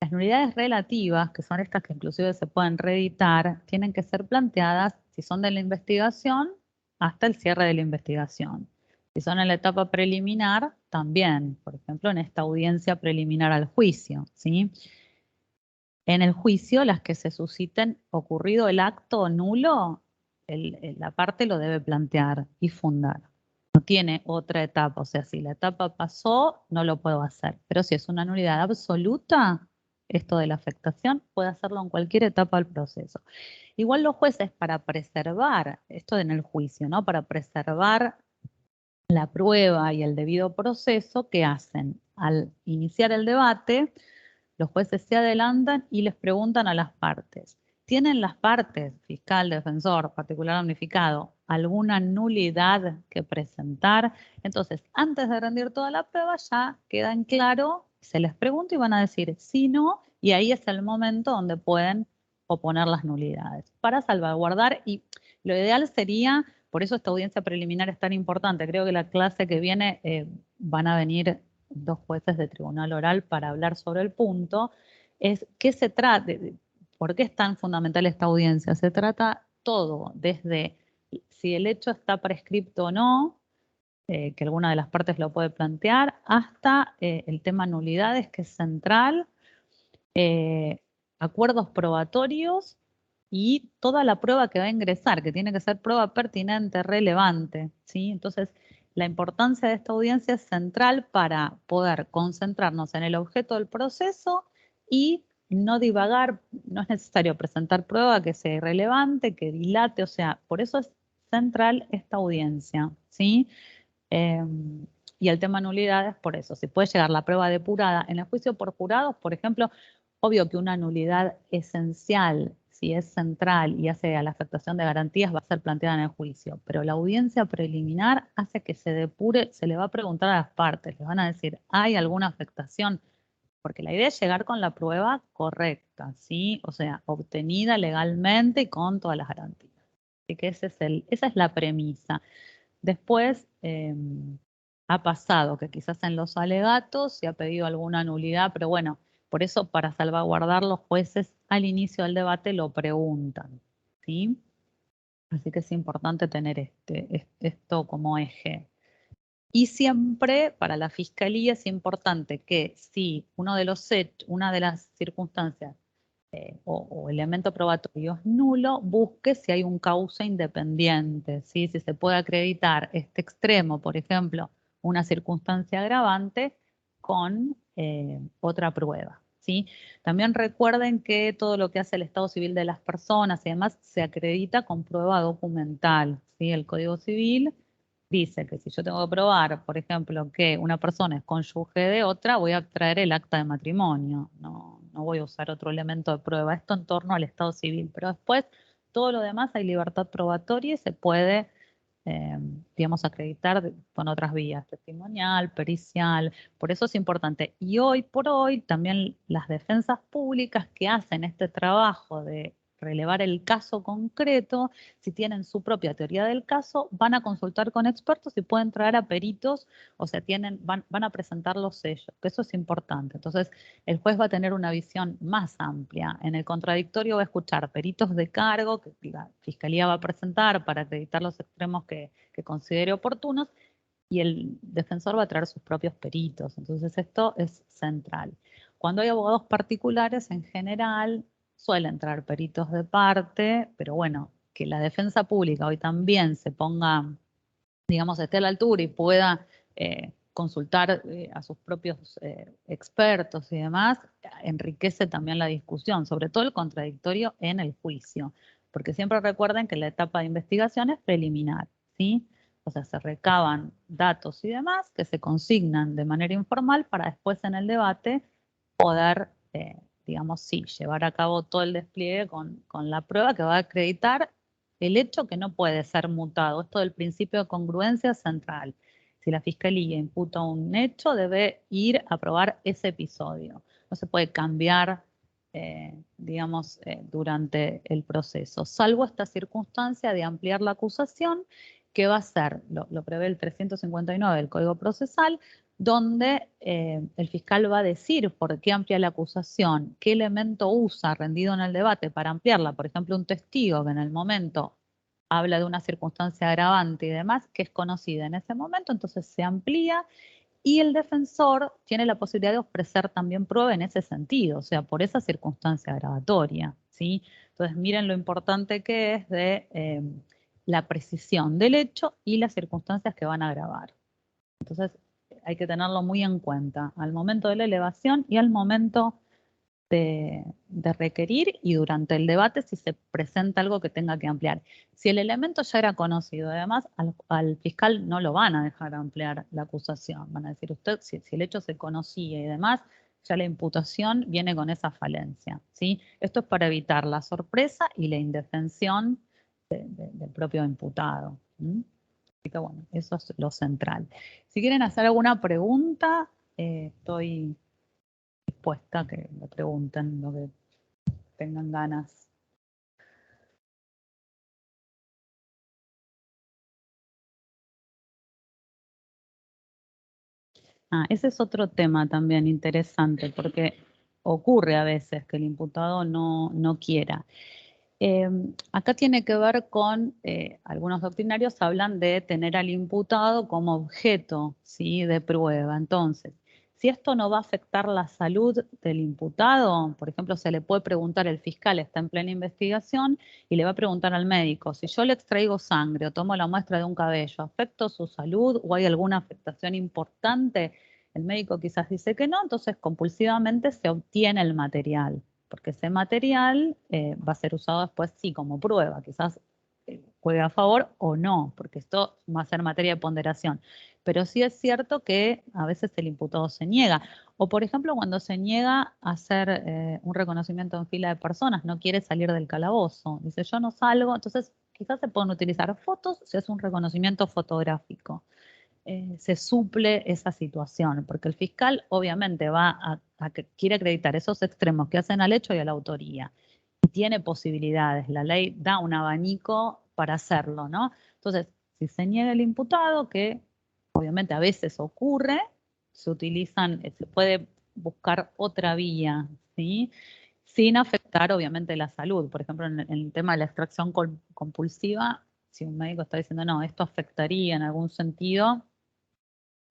Las nulidades relativas, que son estas que inclusive se pueden reeditar, tienen que ser planteadas, si son de la investigación, hasta el cierre de la investigación. Si son en la etapa preliminar, también, por ejemplo, en esta audiencia preliminar al juicio, ¿sí? En el juicio, las que se susciten ocurrido el acto nulo la parte lo debe plantear y fundar. No tiene otra etapa, o sea, si la etapa pasó, no lo puedo hacer. Pero si es una nulidad absoluta, esto de la afectación, puede hacerlo en cualquier etapa del proceso. Igual los jueces, para preservar, esto en el juicio, ¿no? Para preservar la prueba y el debido proceso, ¿qué hacen? Al iniciar el debate, los jueces se adelantan y les preguntan a las partes. ¿Tienen las partes, fiscal, defensor, particular damnificado, alguna nulidad que presentar? Entonces, antes de rendir toda la prueba, ya queda en claro, se les pregunta y van a decir sí, no, y ahí es el momento donde pueden oponer las nulidades para salvaguardar. Y lo ideal sería, por eso esta audiencia preliminar es tan importante. Creo que la clase que viene van a venir 2 jueces de tribunal oral para hablar sobre el punto. Es qué se trata, por qué es tan fundamental esta audiencia. Se trata todo, desde si el hecho está prescripto o no, que alguna de las partes lo puede plantear, hasta el tema nulidades, que es central, acuerdos probatorios y toda la prueba que va a ingresar, que tiene que ser prueba pertinente, relevante, ¿sí? Entonces, la importancia de esta audiencia es central para poder concentrarnos en el objeto del proceso y no divagar. No es necesario presentar prueba que sea irrelevante, que dilate, o sea, por eso es central esta audiencia, ¿sí? Eh, y el tema nulidades, por eso, si puede llegar la prueba depurada en el juicio por jurados, por ejemplo, obvio que una nulidad esencial, si es central y hace a la afectación de garantías, va a ser planteada en el juicio, pero la audiencia preliminar hace que se depure, se le va a preguntar a las partes, les van a decir, ¿hay alguna afectación? Porque la idea es llegar con la prueba correcta, ¿sí? O sea, obtenida legalmente y con todas las garantías. Así que esa es la premisa. Después ha pasado que quizás en los alegatos se ha pedido alguna nulidad, pero bueno, por eso para salvaguardar los jueces al inicio del debate lo preguntan, ¿sí? Así que es importante tener esto como eje. Y siempre para la fiscalía es importante que si uno de los hechos, una de las circunstancias o elemento probatorio es nulo, busque si hay un causa independiente, ¿sí? Si se puede acreditar este extremo, por ejemplo, una circunstancia agravante con otra prueba, ¿sí? También recuerden que todo lo que hace el estado civil de las personas y demás se acredita con prueba documental, ¿sí? El Código Civil dice que si yo tengo que probar, por ejemplo, que una persona es cónyuge de otra, voy a traer el acta de matrimonio, no voy a usar otro elemento de prueba. Esto en torno al estado civil, pero después todo lo demás hay libertad probatoria y se puede, digamos, acreditar con otras vías, testimonial, pericial. Por eso es importante. Y hoy por hoy también las defensas públicas que hacen este trabajo de relevar el caso concreto, si tienen su propia teoría del caso, van a consultar con expertos y pueden traer a peritos, o sea, van a presentar los sellos, que eso es importante. Entonces, el juez va a tener una visión más amplia. En el contradictorio va a escuchar peritos de cargo que la fiscalía va a presentar para acreditar los extremos que considere oportunos, y el defensor va a traer sus propios peritos. Entonces, esto es central. Cuando hay abogados particulares, en general, suelen traer peritos de parte, pero bueno, que la defensa pública hoy también se ponga, digamos, esté a la altura y pueda consultar a sus propios expertos y demás, enriquece también la discusión, sobre todo el contradictorio en el juicio, porque siempre recuerden que la etapa de investigación es preliminar, ¿sí? O sea, se recaban datos y demás que se consignan de manera informal para después en el debate poder, digamos, sí, llevar a cabo todo el despliegue con la prueba que va a acreditar el hecho que no puede ser mutado. Esto del principio de congruencia central. Si la fiscalía imputa un hecho, debe ir a probar ese episodio. No se puede cambiar, digamos, durante el proceso, salvo esta circunstancia de ampliar la acusación, que va a ser, lo prevé el 359 del Código Procesal, donde el fiscal va a decir por qué amplia la acusación, qué elemento usa rendido en el debate para ampliarla. Por ejemplo, un testigo que en el momento habla de una circunstancia agravante y demás, que es conocida en ese momento, entonces se amplía y el defensor tiene la posibilidad de ofrecer también prueba en ese sentido, o sea, por esa circunstancia agravatoria, ¿sí? Entonces, miren lo importante que es de la precisión del hecho y las circunstancias que van a agravar. Entonces, hay que tenerlo muy en cuenta al momento de la elevación y al momento de requerir y durante el debate si se presenta algo que tenga que ampliar. Si el elemento ya era conocido, además al fiscal no lo van a dejar ampliar la acusación. Van a decir, usted, si el hecho se conocía y demás, ya la imputación viene con esa falencia, ¿sí? Esto es para evitar la sorpresa y la indefensión del propio imputado. Así que bueno, eso es lo central. Si quieren hacer alguna pregunta, estoy dispuesta a que me pregunten lo que tengan ganas. Ese es otro tema también interesante, porque ocurre a veces que el imputado no quiera. Acá tiene que ver con, algunos doctrinarios hablan de tener al imputado como objeto, ¿sí?, de prueba. Entonces, si esto no va a afectar la salud del imputado, por ejemplo, se le puede preguntar, el fiscal está en plena investigación y le va a preguntar al médico, si yo le extraigo sangre o tomo la muestra de un cabello, ¿afecto su salud o hay alguna afectación importante? El médico quizás dice que no, entonces compulsivamente se obtiene el material, porque ese material va a ser usado después sí como prueba, quizás juegue a favor o no, porque esto va a ser materia de ponderación. Pero sí es cierto que a veces el imputado se niega. O por ejemplo, cuando se niega a hacer un reconocimiento en fila de personas, no quiere salir del calabozo. Dice, yo no salgo, entonces quizás se pueden utilizar fotos si es un reconocimiento fotográfico. Se suple esa situación, porque el fiscal obviamente va a que quiere acreditar esos extremos que hacen al hecho y a la autoría. Y tiene posibilidades, la ley da un abanico para hacerlo, ¿no? Entonces, si se niega el imputado, que obviamente a veces ocurre, se puede buscar otra vía, ¿sí? Sin afectar obviamente la salud. Por ejemplo, en el tema de la extracción compulsiva, si un médico está diciendo, no, esto afectaría en algún sentido,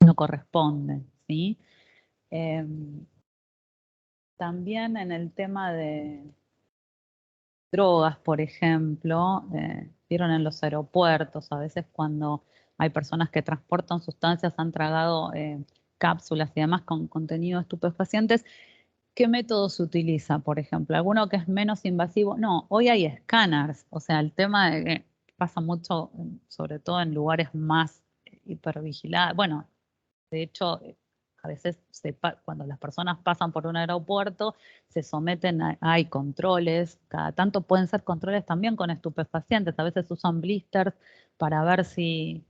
no corresponde, ¿sí? También en el tema de drogas, por ejemplo, vieron en los aeropuertos, a veces cuando hay personas que transportan sustancias, han tragado cápsulas y demás con contenido estupefacientes. ¿Qué método se utiliza, por ejemplo? ¿Alguno que es menos invasivo? No, hoy hay escáneres, o sea, el tema de que pasa mucho, sobre todo en lugares más hipervigilados. Bueno, de hecho, a veces cuando las personas pasan por un aeropuerto, se someten hay controles, cada tanto pueden ser controles también con estupefacientes, a veces usan blisters para ver si,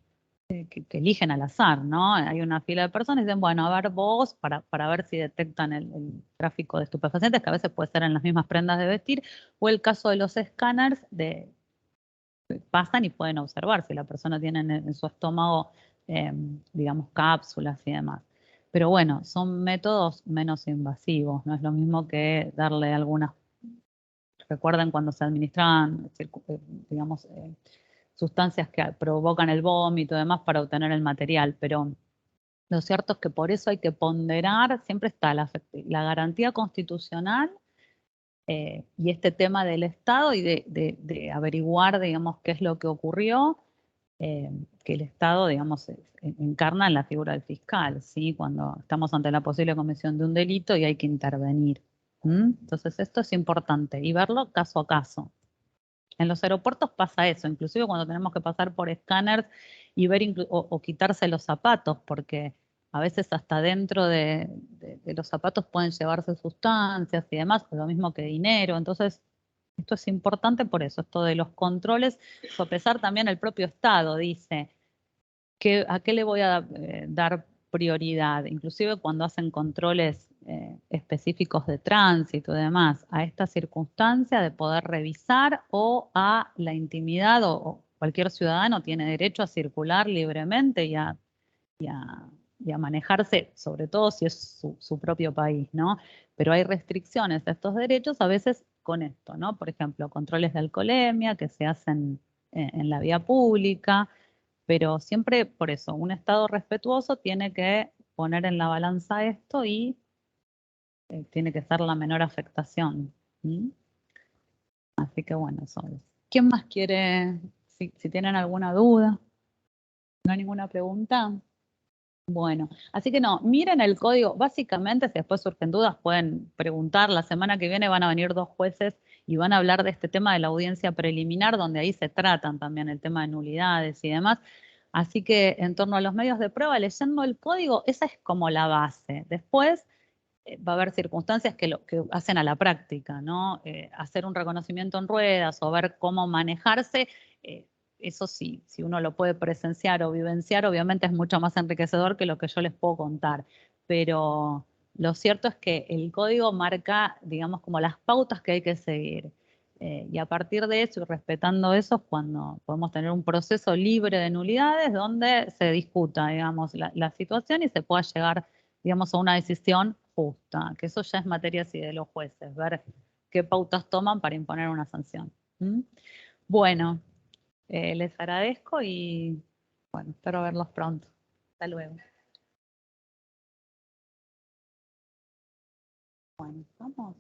que eligen al azar, ¿no? Hay una fila de personas y dicen, bueno, a ver vos, para ver si detectan el tráfico de estupefacientes, que a veces puede ser en las mismas prendas de vestir, o el caso de los escáneres pasan y pueden observar si la persona tiene en su estómago, digamos, cápsulas y demás. Pero bueno, son métodos menos invasivos, no es lo mismo que darle algunas, recuerden cuando se administraban, digamos, sustancias que provocan el vómito y demás para obtener el material, pero lo cierto es que por eso hay que ponderar, siempre está la garantía constitucional y este tema del Estado y de averiguar, digamos, qué es lo que ocurrió, que el Estado, digamos, encarna en la figura del fiscal, ¿sí? Cuando estamos ante la posible comisión de un delito y hay que intervenir. Entonces, esto es importante y verlo caso a caso. En los aeropuertos pasa eso, inclusive cuando tenemos que pasar por escáneres y ver o quitarse los zapatos, porque a veces hasta dentro de los zapatos pueden llevarse sustancias y demás, lo mismo que dinero. Entonces, esto es importante por eso, esto de los controles, sopesar también el propio Estado, dice, ¿a qué le voy a dar prioridad? Inclusive cuando hacen controles específicos de tránsito y demás, a esta circunstancia de poder revisar o a la intimidad o cualquier ciudadano tiene derecho a circular libremente y a, y a manejarse, sobre todo si es su propio país, ¿no? Pero hay restricciones a estos derechos a veces con esto, ¿no? Por ejemplo, controles de alcoholemia que se hacen en la vía pública, pero siempre por eso, un Estado respetuoso tiene que poner en la balanza esto y tiene que ser la menor afectación. ¿Mm? Así que bueno, eso es. ¿Quién más quiere si tienen alguna duda. ¿No hay ninguna pregunta? Bueno, así que no, miren el código. Básicamente, si después surgen dudas, pueden preguntar. La semana que viene van a venir 2 jueces y van a hablar de este tema de la audiencia preliminar, donde ahí se tratan también el tema de nulidades y demás. Así que en torno a los medios de prueba, leyendo el código, esa es como la base. Después va a haber circunstancias que lo que hacen a la práctica, ¿no? Hacer un reconocimiento en ruedas o ver cómo manejarse, eso sí, si uno lo puede presenciar o vivenciar, obviamente es mucho más enriquecedor que lo que yo les puedo contar. Pero lo cierto es que el código marca, digamos, como las pautas que hay que seguir. Y a partir de eso y respetando eso es cuando podemos tener un proceso libre de nulidades donde se discuta, digamos, la situación y se pueda llegar, digamos, a una decisión justa, que eso ya es materia así de los jueces, ver qué pautas toman para imponer una sanción. ¿Mm? Bueno, les agradezco y bueno, espero verlos pronto. Hasta luego. Bueno, vamos.